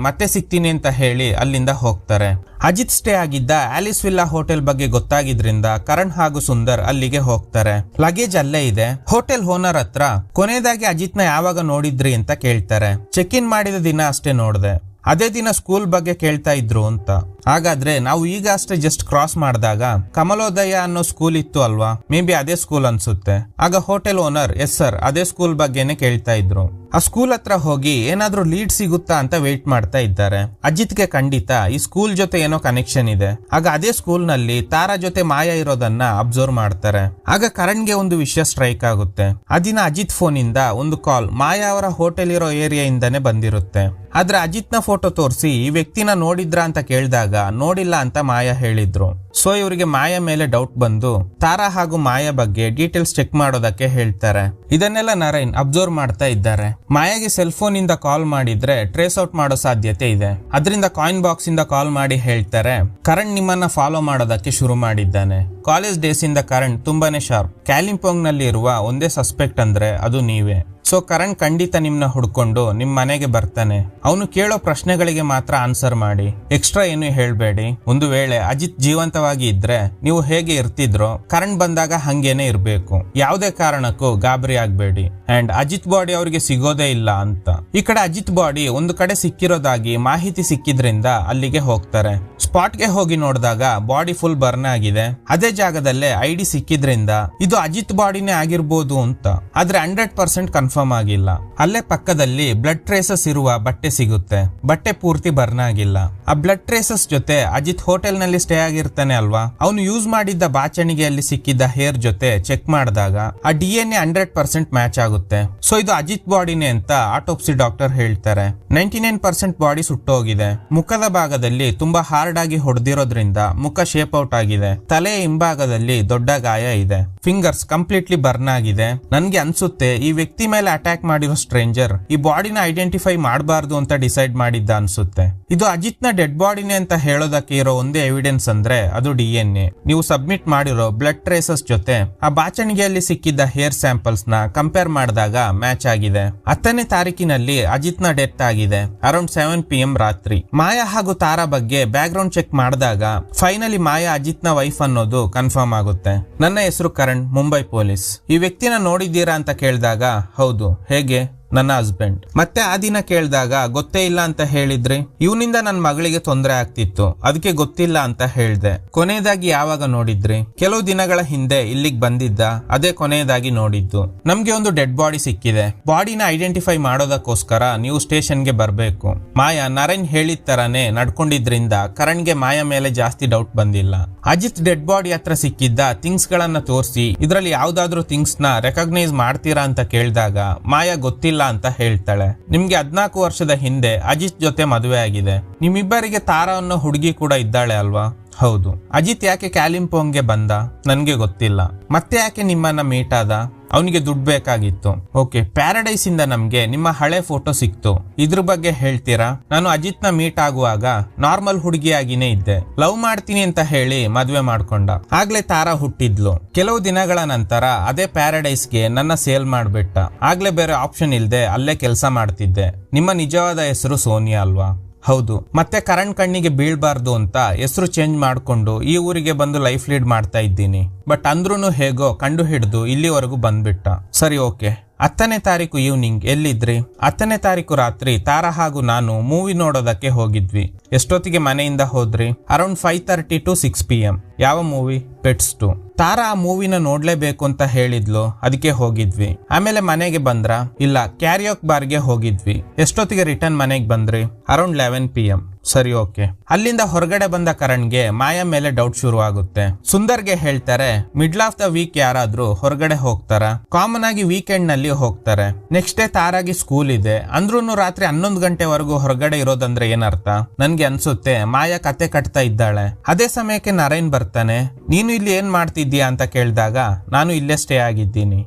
ಮತ್ತೆ ಸಿಗ್ತೀನಿ ಅಂತ ಹೇಳಿ ಅಲ್ಲಿಂದ ಹೋಗ್ತಾರೆ. ಅಜಿತ್ ಸ್ಟೇ ಆಗಿದ್ದ ಆಲಿಸ್ ವಿಲ್ಲಾ ಹೋಟೆಲ್ ಬಗ್ಗೆ ಗೊತ್ತಾಗಿದ್ರಿಂದ ಕರಣ್ ಹಾಗೂ ಸುಂದರ್ ಅಲ್ಲಿಗೆ ಹೋಗ್ತಾರೆ. ಲಗೇಜ್ ಅಲ್ಲೇ ಇದೆ. ಹೋಟೆಲ್ ಓನರ್ ಹತ್ರ ಕೊನೆಯದಾಗಿ ಅಜಿತ್ ನ ಯಾವಾಗ ನೋಡಿದ್ರಿ ಅಂತ ಕೇಳ್ತಾರೆ. ಚೆಕ್ ಇನ್ ಮಾಡಿದ ದಿನ ಅಷ್ಟೇ ನೋಡ್ದೆ, ಅದೇ ದಿನ ಸ್ಕೂಲ್ ಬಗ್ಗೆ ಕೇಳ್ತಾ ಇದ್ರು ಅಂತ. ಹಾಗಾದ್ರೆ ನಾವು ಈಗ ಅಷ್ಟೇ ಜಸ್ಟ್ ಕ್ರಾಸ್ ಮಾಡಿದಾಗ ಕಮಲೋದಯ ಅನ್ನೋ ಸ್ಕೂಲ್ ಇತ್ತು ಅಲ್ವಾ, ಮೇ ಬಿ ಅದೇ ಸ್ಕೂಲ್ ಅನ್ಸುತ್ತೆ. ಆಗ ಹೋಟೆಲ್ ಓನರ್ ಎಸ್ ಸರ್ ಅದೇ ಸ್ಕೂಲ್ ಬಗ್ಗೆನೆ ಕೇಳ್ತಾ ಇದ್ರು. ಆ ಸ್ಕೂಲ್ ಹತ್ರ ಹೋಗಿ ಏನಾದ್ರೂ ಲೀಡ್ ಸಿಗುತ್ತಾ ಅಂತ ವೇಟ್ ಮಾಡ್ತಾ ಇದ್ದಾರೆ. ಅಜಿತ್ಗೆ ಖಂಡಿತ ಈ ಸ್ಕೂಲ್ ಜೊತೆ ಏನೋ ಕನೆಕ್ಷನ್ ಇದೆ. ಆಗ ಅದೇ ಸ್ಕೂಲ್ ನಲ್ಲಿ ತಾರಾ ಜೊತೆ ಮಾಯಾ ಇರೋದನ್ನ ಅಬ್ಸರ್ವ್ ಮಾಡ್ತಾರೆ. ಆಗ ಕರಣ್ಗೆ ಒಂದು ವಿಷಯ ಸ್ಟ್ರೈಕ್ ಆಗುತ್ತೆ. ಆ ದಿನ ಅಜಿತ್ ಫೋನ್ ಇಂದ ಒಂದು ಕಾಲ್ ಮಾಯಾ ಅವರ ಹೋಟೆಲ್ ಇರೋ ಏರಿಯಾ ಇಂದಾನೆ ಬಂದಿರುತ್ತೆ. ಆದ್ರೆ ಅಜಿತ್ ನ ಫೋಟೋ ತೋರಿಸಿ ಈ ವ್ಯಕ್ತಿನ ನೋಡಿದ್ರ ಅಂತ ಕೇಳಿದಾಗ ನೋಡಿಲ್ಲ ಅಂತ ಮಾಯಾ ಹೇಳಿದ್ರು. ಸೊ ಇವರಿಗೆ ಮಾಯಾ ಮೇಲೆ ಡೌಟ್ ಬಂದು ತಾರಾ ಹಾಗೂ ಮಾಯಾ ಬಗ್ಗೆ ಡೀಟೇಲ್ಸ್ ಚೆಕ್ ಮಾಡೋದಕ್ಕೆ ಹೇಳ್ತಾರೆ. ಇದನ್ನೆಲ್ಲ ನರೈನ್ ಅಬ್ಸರ್ವ್ ಮಾಡ್ತಾ ಇದ್ದಾರೆ. ಮಾಯಾಗೆ ಸೆಲ್ ಫೋನ್ ಇಂದ ಕಾಲ್ ಮಾಡಿದ್ರೆ ಟ್ರೇಸ್ ಔಟ್ ಮಾಡೋ ಸಾಧ್ಯತೆ ಇದೆ. ಅದರಿಂದ ಕಾಯಿನ್ ಬಾಕ್ಸ್ ಇಂದ ಕಾಲ್ ಮಾಡಿ ಹೇಳ್ತಾರೆ ಕರಣ್ ನಿಮ್ಮನ್ನ ಫಾಲೋ ಮಾಡೋದಕ್ಕೆ ಶುರು ಮಾಡಿದ್ದಾನೆ. ಕಾಲೇಜ್ ಡೇಸ್ ಇಂದ ಕರಣ್ ತುಂಬಾನೇ ಶಾರ್ಪ್. ಕ್ಯಾಲಿಂಪೋಂಗ್ ನಲ್ಲಿ ಇರುವ ಒಂದೇ ಸಸ್ಪೆಕ್ಟ್ ಅಂದ್ರೆ ಅದು ನೀವೇ. ಸೊ ಕರಣ್ ಖಂಡಿತ ನಿಮ್ನ ಹುಡ್ಕೊಂಡು ನಿಮ್ ಮನೆಗೆ ಬರ್ತಾನೆ. ಅವನು ಕೇಳೋ ಪ್ರಶ್ನೆಗಳಿಗೆ ಮಾತ್ರ ಆನ್ಸರ್ ಮಾಡಿ, ಎಕ್ಸ್ಟ್ರಾ ಏನು ಹೇಳ್ಬೇಡಿ. ಒಂದು ವೇಳೆ ಅಜಿತ್ ಜೀವಂತವಾಗಿ ಇದ್ರೆ ನೀವು ಹೇಗೆ ಇರ್ತಿದ್ರೋ ಕರಣ್ ಬಂದಾಗ ಹಂಗೇನೆ ಇರ್ಬೇಕು. ಯಾವುದೇ ಕಾರಣಕ್ಕೂ ಗಾಬರಿ ಆಗ್ಬೇಡಿ. ಅಂಡ್ ಅಜಿತ್ ಬಾಡಿ ಅವ್ರಿಗೆ ಸಿಗೋದೇ ಇಲ್ಲ ಅಂತ. ಈ ಕಡೆ ಅಜಿತ್ ಬಾಡಿ ಒಂದು ಕಡೆ ಸಿಕ್ಕಿರೋದಾಗಿ ಮಾಹಿತಿ ಸಿಕ್ಕಿದ್ರಿಂದ ಅಲ್ಲಿಗೆ ಹೋಗ್ತಾರೆ. ಸ್ಪಾಟ್ಗೆ ಹೋಗಿ ನೋಡಿದಾಗ ಬಾಡಿ ಫುಲ್ ಬರ್ನ್ ಆಗಿದೆ. ಅದೇ ಜಾಗದಲ್ಲೇ ಐಡಿ ಸಿಕ್ಕಿದ್ರಿಂದ ಇದು ಅಜಿತ್ ಬಾಡಿನೇ ಆಗಿರ್ಬೋದು ಅಂತ. ಆದ್ರೆ 100% ಕನ್ಫರ್ಮ್ ಆಗಿಲ್ಲ. ಅಲ್ಲೇ ಪಕ್ಕದಲ್ಲಿ ಬ್ಲಡ್ ಟ್ರೇಸಸ್ ಇರುವ ಬಟ್ಟೆ ಸಿಗುತ್ತೆ. ಬಟ್ಟೆ ಪೂರ್ತಿ ಬರ್ನ್ ಆಗಿಲ್ಲ. ಆ ಬ್ಲಡ್ ಟ್ರೇಸಸ್ ಜೊತೆ ಅಜಿತ್ ಹೋಟೆಲ್ ನಲ್ಲಿ ಸ್ಟೇ ಆಗಿರ್ತಾನೆ ಅಲ್ವಾ, ಅವನು ಯೂಸ್ ಮಾಡಿದ್ದ ಬಾಚಣಿಗೆಯಲ್ಲಿ ಸಿಕ್ಕಿದ್ದ ಹೇರ್ ಜೊತೆ ಚೆಕ್ ಮಾಡಿದಾಗ ಆ DNA 100% ಮ್ಯಾಚ್ ಆಗುತ್ತೆ. ಸೊ ಇದು ಅಜಿತ್ ಬಾಡಿನೇ ಅಂತ ಆಟೋಪ್ಸಿ ಡಾಕ್ಟರ್ ಹೇಳ್ತಾರೆ. 99% ಬಾಡಿ ಸುಟ್ಟೋಗಿದೆ. ಮುಖದ ಭಾಗದಲ್ಲಿ ತುಂಬಾ ಹಾರ್ಡ್ ಆಗಿ ಹೊಡೆದಿರೋದ್ರಿಂದ ಮುಖ ಶೇಪ್ ಔಟ್ ಆಗಿದೆ. ತಲೆಯ ಹಿಂಭಾಗದಲ್ಲಿ ದೊಡ್ಡ ಗಾಯ ಇದೆ. ಫಿಂಗರ್ಸ್ ಕಂಪ್ಲೀಟ್ಲಿ ಬರ್ನ್ ಆಗಿದೆ. ನನ್ಗೆ ಅನ್ಸುತ್ತೆ ಈ ವ್ಯಕ್ತಿ ಮೇಲೆ ಅಟ್ಯಾಕ್ ಮಾಡಿರೋ ಸ್ಟ್ರೇಂಜರ್ ಈ ಬಾಡಿನ ಐಡೆಂಟಿಫೈ ಮಾಡಬಾರ್ದು ಅಂತ ಡಿಸೈಡ್ ಮಾಡಿದ್ದ ಅನ್ಸುತ್ತೆ. ಇದು ಅಜಿತ್ ನ ಡೆಡ್ ಬಾಡಿನೇ ಅಂತ ಹೇಳೋದಕ್ಕೆ ಇರೋ ಒಂದೇ ಎವಿಡೆನ್ಸ್ ಅಂದ್ರೆ ಅದು DNA. ನೀವು ಸಬ್ಮಿಟ್ ಮಾಡಿರೋ ಬ್ಲಡ್ ಟ್ರೇಸಸ್ ಜೊತೆ ಆ ಬಾಚಣಿಗೆಯಲ್ಲಿ ಸಿಕ್ಕಿದ್ದ ಹೇರ್ ಸ್ಯಾಂಪಲ್ಸ್ ನ ಕಂಪೇರ್ ಮಾಡಿದಾಗ ಮ್ಯಾಚ್ ಆಗಿದೆ. 10ನೇ ತಾರೀಕಿನಲ್ಲಿ ಅಜಿತ್ ನ ಡೆತ್ ಆಗಿದೆ. ಅರೌಂಡ್ 7 PM ರಾತ್ರಿ. ಮಾಯಾ ಹಾಗೂ ತಾರಾ ಬಗ್ಗೆ ಬ್ಯಾಕ್ ಗ್ರೌಂಡ್ ಚೆಕ್ ಮಾಡಿದಾಗ ಫೈನಲಿ ಮಾಯಾ ಅಜಿತ್ ನ ವೈಫ್ ಅನ್ನೋದು ಕನ್ಫರ್ಮ್ ಆಗುತ್ತೆ. ನನ್ನ ಹೆಸರು ಕರಣ್, ಮುಂಬೈ ಪೊಲೀಸ್. ಈ ವ್ಯಕ್ತಿನ ನೋಡಿದ್ದೀರಾ ಅಂತ ಕೇಳಿದಾಗ ಹೌದು, ಹೇಗೆ, ನನ್ನ ಹಸ್ಬೆಂಡ್. ಮತ್ತೆ ಆ ದಿನ ಕೇಳಿದಾಗ ಗೊತ್ತೇ ಇಲ್ಲ ಅಂತ ಹೇಳಿದ್ರಿ. ಇವನಿಂದ ನನ್ನ ಮಗಳಿಗೆ ತೊಂದರೆ ಆಗ್ತಿತ್ತು, ಅದಕ್ಕೆ ಗೊತ್ತಿಲ್ಲ ಅಂತ ಹೇಳ್ದೆ. ಕೊನೆಯದಾಗಿ ಯಾವಾಗ ನೋಡಿದ್ರಿ? ಕೆಲವು ದಿನಗಳ ಹಿಂದೆ ಇಲ್ಲಿಗೆ ಬಂದಿದ್ದ, ಅದೇ ಕೊನೆಯದಾಗಿ ನೋಡಿದ್ದು. ನಮ್ಗೆ ಒಂದು ಡೆಡ್ ಬಾಡಿ ಸಿಕ್ಕಿದೆ. ಬಾಡಿನ ಐಡೆಂಟಿಫೈ ಮಾಡೋದಕ್ಕೋಸ್ಕರ ನೀವು ಸ್ಟೇಷನ್ಗೆ ಬರ್ಬೇಕು. ಮಾಯಾ ನರೇನ್ ಹೇಳಿದ ತರಾನೇ ನಡ್ಕೊಂಡಿದ್ರಿಂದ ಕರಣ್ಗೆ ಮಾಯಾ ಮೇಲೆ ಜಾಸ್ತಿ ಡೌಟ್ ಬಂದಿಲ್ಲ. ಅಜಿತ್ ಡೆಡ್ ಬಾಡಿ ಹತ್ರ ಸಿಕ್ಕಿದ್ದ ಥಿಂಗ್ಸ್ ಗಳನ್ನ ತೋರಿಸಿ ಇದ್ರಲ್ಲಿ ಯಾವ್ದಾದ್ರು ಥಿಂಗ್ಸ್ ನ ರೆಕಗ್ನೈಸ್ ಮಾಡ್ತೀರಾ ಅಂತ ಕೇಳಿದಾಗ ಮಾಯಾ ಗೊತ್ತಿಲ್ಲ ಅಂತ ಹೇಳ್ತಾಳೆ. ನಿಮ್ಗೆ 14 ವರ್ಷದ ಹಿಂದೆ ಅಜಿತ್ ಜೊತೆ ಮದುವೆ ಆಗಿದೆ. ನಿಮ್ಮಿಬ್ಬರಿಗೆ ತಾರಾ ಅನ್ನೋ ಹುಡುಗಿ ಕೂಡ ಇದ್ದಾಳೆ ಅಲ್ವಾ? ಹೌದು. ಅಜಿತ್ ಯಾಕೆ ಕ್ಯಾಲಿಂಪೋಂಗ್ಗೆ ಬಂದ? ನನ್ಗೆ ಗೊತ್ತಿಲ್ಲ. ಮತ್ತೆ ಯಾಕೆ ನಿಮ್ಮನ್ನ ಮೀಟ್ ಆದ? ಅವನಿಗೆ ದುಡ್ಡು ಬೇಕಾಗಿತ್ತು. ಓಕೆ, ಪ್ಯಾರಡೈಸ್ ಇಂದ ನಮ್ಗೆ ನಿಮ್ಮ ಹಳೆ ಫೋಟೋ ಸಿಕ್ತು. ಇದ್ರ ಬಗ್ಗೆ ಹೇಳ್ತೀರಾ? ನಾನು ಅಜಿತ್ ನ ಮೀಟ್ ಆಗುವಾಗ ನಾರ್ಮಲ್ ಹುಡುಗಿಯಾಗಿನೇ ಇದ್ದೆ. ಲವ್ ಮಾಡ್ತೀನಿ ಅಂತ ಹೇಳಿ ಮದ್ವೆ ಮಾಡ್ಕೊಂಡ. ಆಗ್ಲೇ ತಾರಾ ಹುಟ್ಟಿದ್ಲು. ಕೆಲವು ದಿನಗಳ ನಂತರ ಅದೇ ಪ್ಯಾರಡೈಸ್ಗೆ ನನ್ನ ಸೇಲ್ ಮಾಡ್ಬಿಟ್ಟ. ಆಗ್ಲೇ ಬೇರೆ ಆಪ್ಷನ್ ಇಲ್ದೆ ಅಲ್ಲೇ ಕೆಲಸ ಮಾಡ್ತಿದ್ದೆ. ನಿಮ್ಮ ನಿಜವಾದ ಹೆಸರು ಸೋನಿಯಾ ಅಲ್ವಾ? ಹೌದು. ಮತ್ತೆ ಕರಣ್ ಕಣ್ಣಿಗೆ ಬೀಳ್ಬಾರ್ದು ಅಂತ ಹೆಸರು ಚೇಂಜ್ ಮಾಡ್ಕೊಂಡು ಈ ಊರಿಗೆ ಬಂದು ಲೈಫ್ ಲೀಡ್ ಮಾಡ್ತಾ ಇದ್ದೀನಿ. ಬಟ್ ಅಂದ್ರೂ ಹೇಗೋ ಕಂಡು ಹಿಡಿದು ಇಲ್ಲಿವರೆಗೂ ಬಂದ್ಬಿಟ್ಟ. ಸರಿ, ಓಕೆ. 10ನೇ ತಾರೀಕು ಈವ್ನಿಂಗ್ ಎಲ್ಲಿದ್ರಿ? 10ನೇ ತಾರೀಕು ರಾತ್ರಿ ತಾರಾ ಹಾಗೂ ನಾನು ಮೂವಿ ನೋಡೋದಕ್ಕೆ ಹೋಗಿದ್ವಿ. ಎಷ್ಟೊತ್ತಿಗೆ ಮನೆಯಿಂದ ಹೋದ್ರಿ? Around 5:30 to 6 PM. ಯಾವ ಮೂವಿ? ಪೆಟ್ಸ್ 2. ತಾರಾ ಆ ಮೂವಿನ ನೋಡ್ಲೇಬೇಕು ಅಂತ ಹೇಳಿದ್ಲು, ಅದಕ್ಕೆ ಹೋಗಿದ್ವಿ. ಆಮೇಲೆ ಮನೆಗೆ ಬಂದ್ರ? ಇಲ್ಲ, ಕ್ಯಾರಿಯೋಕ್ ಬಾರ್ಗೆ ಹೋಗಿದ್ವಿ. ಎಷ್ಟೊತ್ತಿಗೆ ರಿಟರ್ನ್ ಮನೆಗೆ ಬಂದ್ರಿ? Around 11 PM. ಸರಿ, ಓಕೆ. ಅಲ್ಲಿಂದ ಹೊರಗಡೆ ಬಂದ ಕರಣ್ಗೆ ಮಾಯಾ ಮೇಲೆ ಡೌಟ್ ಶುರು ಆಗುತ್ತೆ. ಸುಂದರ್ಗೆ ಹೇಳ್ತಾರೆ ಮಿಡ್ಲ್ ಆಫ್ ದ ವೀಕ್ ಯಾರಾದ್ರೂ ಹೊರಗಡೆ ಹೋಗ್ತಾರ? ಕಾಮನ್ ಆಗಿ ವೀಕೆಂಡ್ ನಲ್ಲಿ ಹೋಗ್ತಾರೆ. ನೆಕ್ಸ್ಟ್ ಡೇ ತಾರಾಗಿ ಸ್ಕೂಲ್ ಇದೆ. ಅಂದ್ರೂನು ರಾತ್ರಿ 11 ಗಂಟೆವರೆಗೂ ಹೊರಗಡೆ ಇರೋದಂದ್ರೆ ಏನರ್ಥ? ನನ್ಗೆ ಅನ್ಸುತ್ತೆ ಮಾಯಾ ಕತೆ ಕಟ್ತಾ ಇದ್ದಾಳೆ. ಅದೇ ಸಮಯಕ್ಕೆ ನರೇನ್ ಬರ್ತಾನೆ. ನೀನು ಇಲ್ಲಿ ಏನ್ ಮಾಡ್ತಿದ್ದೀಯಾ ಅಂತ ಕೇಳಿದಾಗ ನಾನು ಇಲ್ಲೇ ಸ್ಟೇ ಆಗಿದ್ದೀನಿ.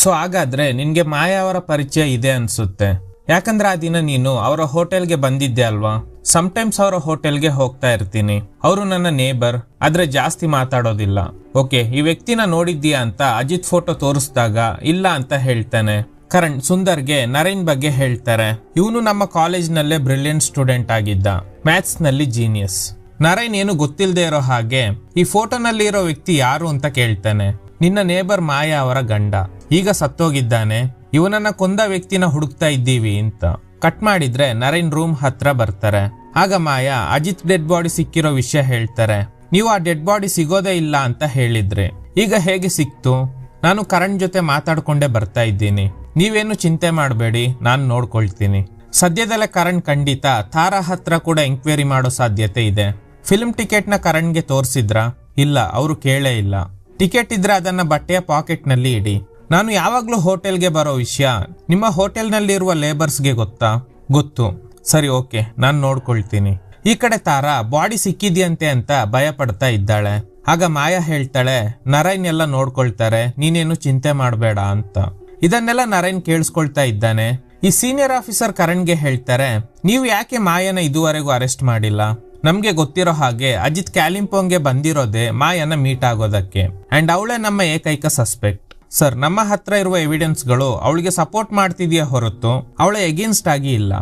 ಸೊ ಹಾಗಾದ್ರೆ ನಿನ್ಗೆ ಮಾಯಾ ಅವರ ಪರಿಚಯ ಇದೆ ಅನ್ಸುತ್ತೆ. ಯಾಕಂದ್ರೆ ಆ ದಿನ ನೀನು ಅವರ ಹೋಟೆಲ್ಗೆ ಬಂದಿದ್ದೆ ಅಲ್ವಾ? ಸಮ್ಟೈಮ್ಸ್ ಅವರ ಹೋಟೆಲ್ಗೆ ಹೋಗ್ತಾ ಇರ್ತೀನಿ. ಅವರು ನನ್ನ ನೇಬರ್, ಆದ್ರೆ ಜಾಸ್ತಿ ಮಾತಾಡೋದಿಲ್ಲ. ಓಕೆ, ಈ ವ್ಯಕ್ತಿನ ನೋಡಿದ್ದೀಯಾ ಅಂತ ಅಜಿತ್ ಫೋಟೋ ತೋರಿಸಿದಾಗ ಇಲ್ಲ ಅಂತ ಹೇಳ್ತಾನೆ. ಕರಣ್ ಸುಂದರ್ಗೆ ನರೇನ್ ಬಗ್ಗೆ ಹೇಳ್ತಾರೆ. ಇವನು ನಮ್ಮ ಕಾಲೇಜ್ ನಲ್ಲೇ ಬ್ರಿಲಿಯಂಟ್ ಸ್ಟೂಡೆಂಟ್ ಆಗಿದ್ದ. ಮ್ಯಾಥ್ಸ್ ನಲ್ಲಿ ಜೀನಿಯಸ್. ನರೇನ್ ಏನು ಗೊತ್ತಿಲ್ಲದೆ ಇರೋ ಹಾಗೆ ಈ ಫೋಟೋನಲ್ಲಿ ಇರೋ ವ್ಯಕ್ತಿ ಯಾರು ಅಂತ ಕೇಳ್ತಾನೆ. ನಿನ್ನ ನೇಬರ್ ಮಾಯಾ ಅವರ ಗಂಡ, ಈಗ ಸತ್ತೋಗಿದ್ದಾನೆ. ಇವನನ್ನ ಕೊಂದ ವ್ಯಕ್ತಿನ ಹುಡುಕ್ತಾ ಇದ್ದೀವಿ ಅಂತ. ಕಟ್ ಮಾಡಿದ್ರೆ ನರೇನ್ ರೂಮ್ ಹತ್ರ ಬರ್ತಾರೆ. ಆಗ ಮಾಯಾ ಅಜಿತ್ ಡೆಡ್ ಬಾಡಿ ಸಿಕ್ಕಿರೋ ವಿಷಯ ಹೇಳ್ತಾರೆ. ನೀವು ಆ ಡೆಡ್ ಬಾಡಿ ಸಿಗೋದೇ ಇಲ್ಲ ಅಂತ ಹೇಳಿದ್ರಿ, ಈಗ ಹೇಗೆ ಸಿಕ್ತು? ನಾನು ಕರಣ್ ಜೊತೆ ಮಾತಾಡ್ಕೊಂಡೇ ಬರ್ತಾ ಇದ್ದೀನಿ, ನೀವೇನು ಚಿಂತೆ ಮಾಡಬೇಡಿ, ನಾನು ನೋಡ್ಕೊಳ್ತೀನಿ. ಸದ್ಯದಲ್ಲೇ ಕರಣ್ ಖಂಡಿತ ತಾರಾ ಹತ್ರ ಕೂಡ ಎಂಕ್ವೈರಿ ಮಾಡೋ ಸಾಧ್ಯತೆ ಇದೆ. ಫಿಲ್ಮ್ ಟಿಕೆಟ್ ನ ಕರಣ್ಗೆ ತೋರಿಸಿದ್ರಾ? ಇಲ್ಲ, ಅವರು ಕೇಳೇ ಇಲ್ಲ. ಟಿಕೆಟ್ ಇದ್ರೆ ಅದನ್ನ ಬಟ್ಟೆಯ ಪಾಕೆಟ್ ನಲ್ಲಿ ಇಡಿ. ನಾನು ಯಾವಾಗ್ಲೂ ಹೋಟೆಲ್ಗೆ ಬರೋ ವಿಷಯ ನಿಮ್ಮ ಹೋಟೆಲ್ ನಲ್ಲಿ ಇರುವ ಲೇಬರ್ಸ್ಗೆ ಗೊತ್ತಾ? ಗೊತ್ತು. ಸರಿ, ಓಕೆ, ನಾನು ನೋಡ್ಕೊಳ್ತೀನಿ. ಈ ಕಡೆ ತಾರಾ ಬಾಡಿ ಸಿಕ್ಕಿದ್ಯಂತೆ ಅಂತ ಭಯ ಪಡ್ತಾ ಇದ್ದಾಳೆ. ಆಗ ಮಾಯಾ ಹೇಳ್ತಾಳೆ, ನರೈನ್ ಎಲ್ಲ ನೋಡ್ಕೊಳ್ತಾರೆ, ನೀನೇನು ಚಿಂತೆ ಮಾಡಬೇಡ ಅಂತ. ಇದನ್ನೆಲ್ಲ ನರೈನ್ ಕೇಳಿಸ್ಕೊಳ್ತಾ ಇದ್ದಾನೆ. ಈ ಸೀನಿಯರ್ ಆಫೀಸರ್ ಕರಣ್ಗೆ ಹೇಳ್ತಾರೆ, ನೀವು ಯಾಕೆ ಮಾಯನ ಇದುವರೆಗೂ ಅರೆಸ್ಟ್ ಮಾಡಿಲ್ಲ? ನಮ್ಗೆ ಗೊತ್ತಿರೋ ಹಾಗೆ ಅಜಿತ್ ಕ್ಯಾಲಿಂಪೋಂಗ್ಗೆ ಬಂದಿರೋದೇ ಮಾಯನ ಮೀಟ್ ಆಗೋದಕ್ಕೆ, ಅಂಡ್ ಅವಳೇ ನಮ್ಮ ಏಕೈಕ ಸಸ್ಪೆಕ್ಟ್. ಸರ್, ನಮ್ಮ ಹತ್ರ ಇರುವ ಎವಿಡೆನ್ಸ್ಗಳು ಅವಳಿಗೆ ಸಪೋರ್ಟ್ ಮಾಡ್ತಿದ್ಯಾ ಹೊರತು ಅವಳ ಎಗೇನ್ಸ್ಟ್ ಆಗಿ ಇಲ್ಲ.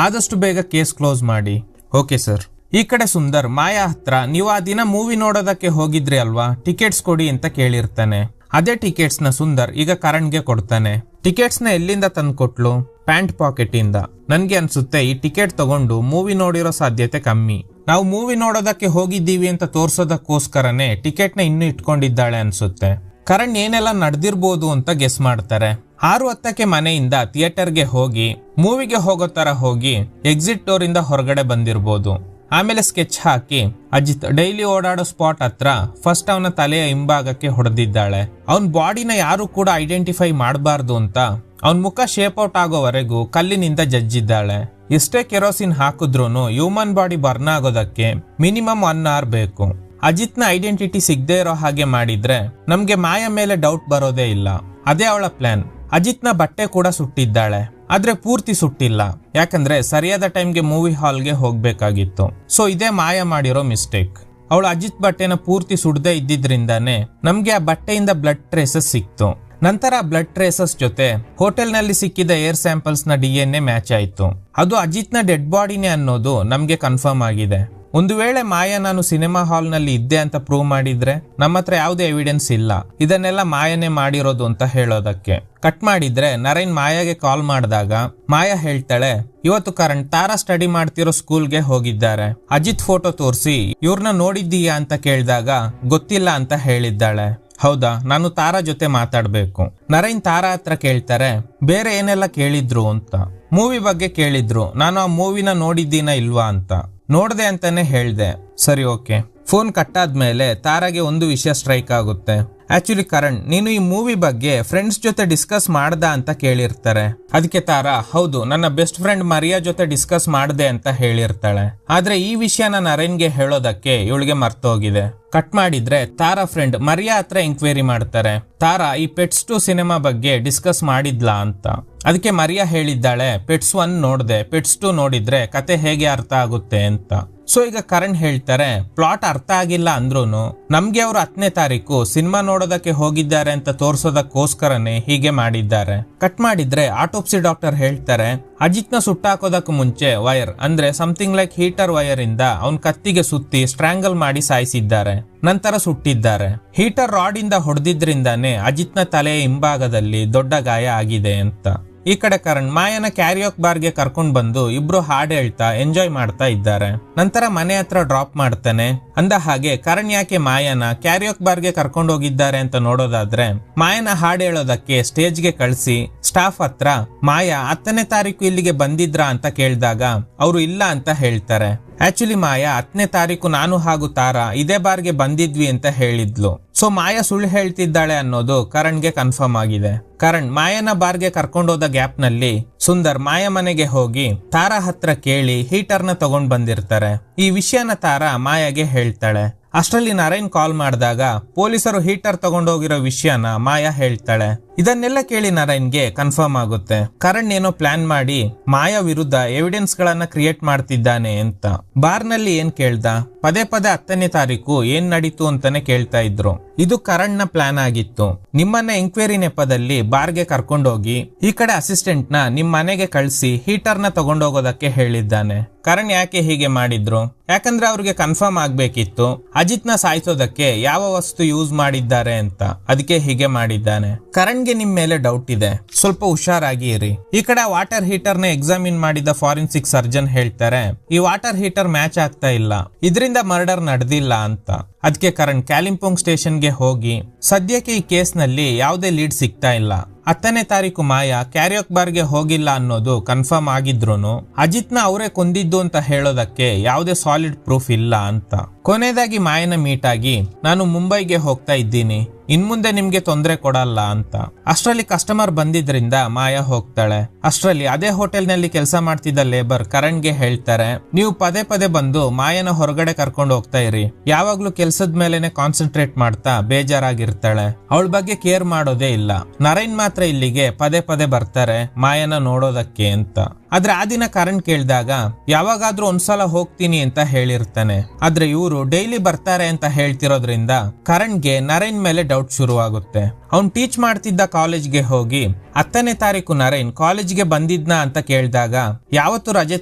ಆದಷ್ಟು ಬೇಗ ಕೇಸ್ ಕ್ಲೋಸ್ ಮಾಡಿ. Okay sir. ಈ ಕಡೆ ಸುಂದರ್ ಮಾಯಾ ಹತ್ರ, ನೀವು ಆ ದಿನ ಮೂವಿ ನೋಡೋದಕ್ಕೆ ಹೋಗಿದ್ರಿ ಅಲ್ವಾ, ಟಿಕೆಟ್ಸ್ ಕೊಡಿ ಅಂತ ಕೇಳಿರ್ತಾನೆ. ಅದೇ ಟಿಕೆಟ್ಸ್ ನ ಸುಂದರ್ ಈಗ ಕರಣ್ಗೆ ಕೊಡ್ತಾನೆ. ಟಿಕೆಟ್ಸ್ ನ ಎಲ್ಲಿಂದ ತಂದ್ಕೊಟ್ಲು? ಪ್ಯಾಂಟ್ ಪಾಕೆಟ್ ಇಂದ. ನನ್ಗೆ ಅನ್ಸುತ್ತೆ ಈ ಟಿಕೆಟ್ ತಗೊಂಡು ಮೂವಿ ನೋಡಿರೋ ಸಾಧ್ಯತೆ ಕಮ್ಮಿ. ನಾವು ಮೂವಿ ನೋಡೋದಕ್ಕೆ ಹೋಗಿದ್ದೀವಿ ಅಂತ ತೋರ್ಸೋದಕ್ಕೋಸ್ಕರನೇ ಟಿಕೆಟ್ ನ ಇನ್ನೂ ಇಟ್ಕೊಂಡಿದ್ದಾಳೆ ಅನ್ಸುತ್ತೆ. ಕರಣ್ ಏನೆಲ್ಲ ನಡೆದಿರ್ಬೋದು ಅಂತ ಗೆಸ್ ಮಾಡ್ತಾರೆ. 6:10ಕ್ಕೆ ಮನೆಯಿಂದ ಥಿಯೇಟರ್ಗೆ ಹೋಗಿ ಮೂವಿಗೆ ಹೋಗೋ ತರ ಹೋಗಿ ಎಕ್ಸಿಟ್ ಡೋರ್ ಇಂದ ಹೊರಗಡೆ ಬಂದಿರ್ಬೋದು. ಆಮೇಲೆ ಸ್ಕೆಚ್ ಹಾಕಿ ಅಜಿತ್ ಡೈಲಿ ಓಡಾಡೋ ಸ್ಪಾಟ್ ಹತ್ರ ಫಸ್ಟ್ ಅವನ ತಲೆಯ ಹಿಂಭಾಗಕ್ಕೆ ಹೊಡೆದಿದ್ದಾಳೆ. ಅವನ್ ಬಾಡಿನ ಯಾರು ಕೂಡ ಐಡೆಂಟಿಫೈ ಮಾಡಬಾರ್ದು ಅಂತ ಅವನ್ ಮುಖ ಶೇಪ್ ಔಟ್ ಆಗೋವರೆಗೂ ಕಲ್ಲಿನಿಂದ ಜಜ್ಜಿದ್ದಾಳೆ. ಎಷ್ಟೇ ಕೆರೋಸಿನ್ ಹಾಕಿದ್ರೂನು ಹ್ಯೂಮನ್ ಬಾಡಿ ಬರ್ನ್ ಆಗೋದಕ್ಕೆ ಮಿನಿಮಮ್ 1 hour ಬೇಕು. ಅಜಿತ್ನ ಐಡೆಂಟಿಟಿ ಸಿಗದೆ ಇರೋ ಹಾಗೆ ಮಾಡಿದ್ರೆ ನಮ್ಗೆ ಮಾಯಾ ಮೇಲೆ ಡೌಟ್ ಬರೋದೇ ಇಲ್ಲ. ಅದೇ ಅವಳ ಪ್ಲಾನ್. ಅಜಿತ್ನ ಬಟ್ಟೆ ಕೂಡ ಸುಟ್ಟಿದ್ದಾಳೆ, ಆದ್ರೆ ಪೂರ್ತಿ ಸುಟ್ಟಿಲ್ಲ, ಯಾಕಂದ್ರೆ ಸರಿಯಾದ ಟೈಮ್ಗೆ ಮೂವಿ ಹಾಲ್ಗೆ ಹೋಗ್ಬೇಕಾಗಿತ್ತು. ಸೊ ಇದೇ ಮಾಯಾ ಮಾಡಿರೋ ಮಿಸ್ಟೇಕ್. ಅವಳು ಅಜಿತ್ ಬಟ್ಟೆನ ಪೂರ್ತಿ ಸುಡದೆ ಇದ್ದಿದ್ರಿಂದಾನೆ ನಮ್ಗೆ ಆ ಬಟ್ಟೆಯಿಂದ ಬ್ಲಡ್ ಟ್ರೇಸಸ್ ಸಿಕ್ತು. ನಂತರ ಬ್ಲಡ್ ಟ್ರೇಸಸ್ ಜೊತೆ ಹೋಟೆಲ್ ನಲ್ಲಿ ಸಿಕ್ಕಿದ ಏರ್ ಸ್ಯಾಂಪಲ್ಸ್ ನ DNA ಮ್ಯಾಚ್ ಆಯ್ತು. ಅದು ಅಜಿತ್ನ ಡೆಡ್ ಬಾಡಿನೇ ಅನ್ನೋದು ನಮ್ಗೆ ಕನ್ಫರ್ಮ್ ಆಗಿದೆ. ಒಂದು ವೇಳೆ ಮಾಯಾ ನಾನು ಸಿನಿಮಾ ಹಾಲ್ ನಲ್ಲಿ ಇದ್ದೆ ಅಂತ ಪ್ರೂವ್ ಮಾಡಿದ್ರೆ ನಮ್ಮ ಹತ್ರ ಯಾವುದೇ ಎವಿಡೆನ್ಸ್ ಇಲ್ಲ, ಇದನ್ನೆಲ್ಲ ಮಾಯಾನೇ ಮಾಡಿರೋದು ಅಂತ ಹೇಳೋದಕ್ಕೆ. ಕಟ್ ಮಾಡಿದ್ರೆ ನರೈನ್ ಮಾಯಾಗೆ ಕಾಲ್ ಮಾಡಿದಾಗ ಮಾಯಾ ಹೇಳ್ತಾಳೆ, ಇವತ್ತು ಕರಣ್ ತಾರಾ ಸ್ಟಡಿ ಮಾಡ್ತಿರೋ ಸ್ಕೂಲ್ಗೆ ಹೋಗಿದ್ದಾರೆ. ಅಜಿತ್ ಫೋಟೋ ತೋರಿಸಿ ಇವ್ರನ್ನ ನೋಡಿದ್ದೀಯಾ ಅಂತ ಕೇಳಿದಾಗ ಗೊತ್ತಿಲ್ಲ ಅಂತ ಹೇಳಿದ್ದಾಳೆ. ಹೌದಾ, ನಾನು ತಾರಾ ಜೊತೆ ಮಾತಾಡ್ಬೇಕು. ನರೈನ್ ತಾರಾ ಹತ್ರ ಕೇಳ್ತಾರೆ, ಬೇರೆ ಏನೆಲ್ಲ ಕೇಳಿದ್ರು ಅಂತ. ಮೂವಿ ಬಗ್ಗೆ ಕೇಳಿದ್ರು, ನಾನು ಆ ಮೂವಿನ ನೋಡಿದ್ದೀನ ಇಲ್ವಾ ಅಂತ. ನೋಡ್ದೆ ಅಂತಾನೆ ಹೇಳ್ದೆ. ಸರಿ, ಓಕೆ. ಫೋನ್ ಕಟ್ಟಾದ್ಮೇಲೆ ತಾರಾಗೆ ಒಂದು ವಿಷಯ ಸ್ಟ್ರೈಕ್ ಆಗುತ್ತೆ. ಆಕ್ಚುಲಿ ಕರಣ್, ನೀನು ಈ ಮೂವಿ ಬಗ್ಗೆ ಫ್ರೆಂಡ್ಸ್ ಜೊತೆ ಡಿಸ್ಕಸ್ ಮಾಡ್ದ ಅಂತ ಕೇಳಿರ್ತಾರೆ. ಅದಕ್ಕೆ ತಾರಾ, ಹೌದು, ನನ್ನ ಬೆಸ್ಟ್ ಫ್ರೆಂಡ್ ಮರಿಯಾ ಜೊತೆ ಡಿಸ್ಕಸ್ ಮಾಡ್ದೆ ಅಂತ ಹೇಳಿರ್ತಾಳೆ. ಆದ್ರೆ ಈ ವಿಷಯನ ನರೇನ್ಗೆ ಹೇಳೋದಕ್ಕೆ ಇವಳಿಗೆ ಮರ್ತೋಗಿದೆ. ಕಟ್ ಮಾಡಿದ್ರೆ ತಾರಾ ಫ್ರೆಂಡ್ ಮರಿಯಾ ಹತ್ರ ಎಂಕ್ವೈರಿ ಮಾಡ್ತಾರೆ. ತಾರಾ ಈ ಪೆಟ್ಸ್ 2 ಸಿನಿಮಾ ಬಗ್ಗೆ ಡಿಸ್ಕಸ್ ಮಾಡಿದ್ಲಾ ಅಂತ. ಅದಕ್ಕೆ ಮರಿಯಾ ಹೇಳಿದ್ದಾಳೆ, ಪೆಟ್ಸ್ 1 ನೋಡ್ದೆ, ಪೆಟ್ಸ್ 2 ನೋಡಿದ್ರೆ ಕತೆ ಹೇಗೆ ಅರ್ಥ ಆಗುತ್ತೆ ಅಂತ. ಸೊ ಈಗ ಕರಣ್ ಹೇಳ್ತಾರೆ, ಪ್ಲಾಟ್ ಅರ್ಥ ಆಗಿಲ್ಲ ಅಂದ್ರೂನು ನಮ್ಗೆ ಅವರು 10ನೇ ತಾರೀಕು ಸಿನಿಮಾ ನೋಡೋದಕ್ಕೆ ಹೋಗಿದ್ದಾರೆ ಅಂತ ತೋರ್ಸೋದಕ್ಕೋಸ್ಕರನೇ ಹೀಗೆ ಮಾಡಿದ್ದಾರೆ. ಕಟ್ ಮಾಡಿದ್ರೆ ಆಟೋಪ್ಸಿ ಡಾಕ್ಟರ್ ಹೇಳ್ತಾರೆ, ಅಜಿತ್ನ ಸುಟ್ಟಾಕೋದಕ್ಕೂ ಮುಂಚೆ ವೈರ್ ಅಂದ್ರೆ ಸಮಥಿಂಗ್ ಲೈಕ್ ಹೀಟರ್ ವೈರ್ ಇಂದ ಅವನ್ ಕತ್ತಿಗೆ ಸುತ್ತಿ ಸ್ಟ್ರಾಂಗಲ್ ಮಾಡಿ ಸಾಯಿಸಿದ್ದಾರೆ, ನಂತರ ಸುಟ್ಟಿದ್ದಾರೆ. ಹೀಟರ್ ರಾಡ್ ಇಂದ ಹೊಡೆದಿದ್ರಿಂದಾನೇ ಅಜಿತ್ನ ತಲೆಯ ಹಿಂಭಾಗದಲ್ಲಿ ದೊಡ್ಡ ಗಾಯ ಆಗಿದೆ ಅಂತ. ಈ ಕಡೆ ಕರಣ್ ಮಾಯನ ಕ್ಯಾರಿಯೋಕ್ ಬಾರ್ಗೆ ಕರ್ಕೊಂಡ್ ಬಂದು ಇಬ್ರು ಹಾಡು ಹೇಳ್ತಾ ಎಂಜಾಯ್ ಮಾಡ್ತಾ ಇದ್ದಾರೆ. ನಂತರ ಮನೆ ಹತ್ರ ಡ್ರಾಪ್ ಮಾಡ್ತಾನೆ. ಅಂದ ಹಾಗೆ ಕರಣ್ ಯಾಕೆ ಮಾಯನ ಕ್ಯಾರಿಯೋಕ್ ಬಾರ್ಗೆ ಕರ್ಕೊಂಡು ಹೋಗಿದ್ದಾರೆ ಅಂತ ನೋಡೋದಾದ್ರೆ, ಮಾಯನ ಹಾಡು ಹೇಳೋದಕ್ಕೆ ಸ್ಟೇಜ್ಗೆ ಕಳಿಸಿ ಸ್ಟಾಫ್ ಹತ್ರ ಮಾಯಾ 10ನೇ ತಾರೀಕು ಇಲ್ಲಿಗೆ ಬಂದಿದ್ರಾ ಅಂತ ಕೇಳಿದಾಗ ಅವರು ಇಲ್ಲ ಅಂತ ಹೇಳ್ತಾರೆ. ಆಕ್ಚುಲಿ ಮಾಯಾ 10ನೇ ತಾರೀಕು ನಾನು ಹಾಗೂ ತಾರಾ ಇದೇ ಬಾರ್ಗೆ ಬಂದಿದ್ವಿ ಅಂತ ಹೇಳಿದ್ಲು. ಸೊ ಮಾಯಾ ಸುಳ್ಳು ಹೇಳ್ತಿದ್ದಾಳೆ ಅನ್ನೋದು ಕರಣ್ಗೆ ಕನ್ಫರ್ಮ್ ಆಗಿದೆ. ಕರಣ್ ಮಾಯನ ಬಾರ್ಗೆ ಕರ್ಕೊಂಡೋದ ಗ್ಯಾಪ್ ನಲ್ಲಿ ಸುಂದರ್ ಮಾಯಾ ಮನೆಗೆ ಹೋಗಿ ತಾರಾ ಹತ್ರ ಕೇಳಿ ಹೀಟರ್ನ ತಗೊಂಡ್ ಬಂದಿರ್ತಾರೆ. ಈ ವಿಷಯನ ತಾರಾ ಮಾಯಾಗೆ ಹೇಳ್ತಾಳೆ. ಅಷ್ಟರಲ್ಲಿ ನರೈನ್ ಕಾಲ್ ಮಾಡಿದಾಗ ಪೊಲೀಸರು ಹೀಟರ್ ತಗೊಂಡೋಗಿರೋ ವಿಷಯನ ಮಾಯಾ ಹೇಳ್ತಾಳೆ. ಇದನ್ನೆಲ್ಲ ಕೇಳಿ ನರೈನ್ಗೆ ಕನ್ಫರ್ಮ್ ಆಗುತ್ತೆ, ಕರಣ್ ಏನೋ ಪ್ಲಾನ್ ಮಾಡಿ ಮಾಯಾ ವಿರುದ್ಧ ಎವಿಡೆನ್ಸ್ ಗಳನ್ನ ಕ್ರಿಯೇಟ್ ಮಾಡ್ತಿದ್ದಾನೆ ಅಂತ. ಬಾರ್ ನಲ್ಲಿ ಏನ್ ಕೇಳ್ದ, ಪದೇ 10ನೇ ತಾರೀಕು ಏನ್ ನಡೀತು ಅಂತಾನೆ ಕೇಳ್ತಾ ಇದ್ರು. ಇದು ಕರಣ್ ನ ಪ್ಲಾನ್ ಆಗಿತ್ತು. ನಿಮ್ಮನ್ನ ಎಂಕ್ವೈರಿ ನೆಪದಲ್ಲಿ ಬಾರ್ಗೆ ಕರ್ಕೊಂಡೋಗಿ ಈ ಕಡೆ ಅಸಿಸ್ಟೆಂಟ್ ನ ನಿಮ್ ಮನೆಗೆ ಕಳಿಸಿ ಹೀಟರ್ ನ ತಗೊಂಡೋಗೋದಕ್ಕೆ ಹೇಳಿದ್ದಾನೆ. ಕರಣ್ ಯಾಕೆ ಹೀಗೆ ಮಾಡಿದ್ರು, ಯಾಕಂದ್ರೆ ಅವ್ರಿಗೆ ಕನ್ಫರ್ಮ್ ಆಗ್ಬೇಕಿತ್ತು ಅಜಿತ್ ನ ಸಾಯಿಸೋದಕ್ಕೆ ಯಾವ ವಸ್ತು ಯೂಸ್ ಮಾಡಿದ್ದಾರೆ ಅಂತ. ಅದಕ್ಕೆ ಹೀಗೆ ಮಾಡಿದ್ದಾನೆ. ಕರಣ್ ನರೇನ್ಗೆ ನಿಮ್ ಮೇಲೆ ಡೌಟ್ ಇದೆ, ಸ್ವಲ್ಪ ಹುಷಾರಾಗಿ ಇರಿ. ಈ ಕಡೆ ವಾಟರ್ ಹೀಟರ್ ನ ಎಕ್ಸಾಮಿನ್ ಮಾಡಿದ ಫಾರೆನ್ಸಿಕ್ ಸರ್ಜನ್ ಹೇಳ್ತಾರೆ ಈ ವಾಟರ್ ಹೀಟರ್ ಮ್ಯಾಚ್ ಆಗ್ತಾ ಇಲ್ಲ, ಇದರಿಂದ ಮರ್ಡರ್ ನಡೆದಿಲ್ಲ ಅಂತ. ಅದಕ್ಕೆ ಕರಣ್ ಕ್ಯಾಲಿಂಪೋಂಗ್ ಸ್ಟೇಷನ್ಗೆ ಹೋಗಿ ಸದ್ಯಕ್ಕೆ ಈ ಕೇಸ್ ನಲ್ಲಿ ಯಾವುದೇ ಲೀಡ್ ಸಿಗ್ತಾ ಇಲ್ಲ. 10ನೇ ತಾರೀಕು ಮಾಯಾ ಕ್ಯಾರಿಯೋಕ್ ಬಾರ್ಗೆ ಹೋಗಿಲ್ಲ ಅನ್ನೋದು ಕನ್ಫರ್ಮ್ ಆಗಿದ್ರೂನು ಅಜಿತ್ನ ಅವರೇ ಕೊಂದಿದ್ದು ಅಂತ ಹೇಳೋದಕ್ಕೆ ಯಾವುದೇ ಸಾಲಿಡ್ ಪ್ರೂಫ್ ಇಲ್ಲ ಅಂತ. ಕೊನೆಯದಾಗಿ ಮಾಯನ ಮೀಟ್ ಆಗಿ ನಾನು ಮುಂಬೈಗೆ ಹೋಗ್ತಾ ಇದ್ದೀನಿ, ಇನ್ಮುಂದೆ ನಿಮ್ಗೆ ತೊಂದರೆ ಕೊಡಲ್ಲ ಅಂತ. ಅಷ್ಟರಲ್ಲಿ ಕಸ್ಟಮರ್ ಬಂದಿದ್ರಿಂದ ಮಾಯಾ ಹೋಗ್ತಾಳೆ. ಅಷ್ಟರಲ್ಲಿ ಅದೇ ಹೋಟೆಲ್ ನಲ್ಲಿ ಕೆಲಸ ಮಾಡ್ತಿದ್ದ ಲೇಬರ್ ಕರಣ್ಗೆ ಹೇಳ್ತಾರೆ ನೀವು ಪದೇ ಪದೇ ಬಂದು ಮಾಯನ ಹೊರಗಡೆ ಕರ್ಕೊಂಡು ಹೋಗ್ತಾ ಇರಿ, ಯಾವಾಗ್ಲೂ ಕೆಲ್ಸದ ಮೇಲೆನೆ ಕಾನ್ಸಂಟ್ರೇಟ್ ಮಾಡ್ತಾ ಬೇಜಾರಾಗಿರ್ತಾಳೆ, ಅವಳ ಬಗ್ಗೆ ಕೇರ್ ಮಾಡೋದೇ ಇಲ್ಲ. ನರೇನ್ ಮಾತ್ರ ಇಲ್ಲಿಗೆ ಪದೇ ಪದೇ ಬರ್ತಾರೆ ಮಾಯನ ನೋಡೋದಕ್ಕೆ ಅಂತ. ಆದ್ರೆ ಆ ದಿನ ಕರಣ್ ಕೇಳಿದಾಗ ಯಾವಾಗಾದ್ರೂ ಒಂದ್ಸಲ ಹೋಗ್ತೀನಿ ಅಂತ ಹೇಳಿರ್ತಾನೆ. ಆದ್ರೆ ಇವರು ಡೈಲಿ ಬರ್ತಾರೆ ಅಂತ ಹೇಳ್ತಿರೋದ್ರಿಂದ ಕರಣ್ಗೆ ನರೇನ್ ಮೇಲೆ ಡೌಟ್ ಶುರುವಾಗುತ್ತೆ. ಅವ್ನ್ ಟೀಚ್ ಮಾಡ್ತಿದ್ದ ಕಾಲೇಜ್ಗೆ ಹೋಗಿ 10ನೇ ತಾರೀಕು ನರೇನ್ ಕಾಲೇಜ್ಗೆ ಬಂದಿದ್ನ ಅಂತ ಕೇಳಿದಾಗ ಯಾವತ್ತು ರಜೆ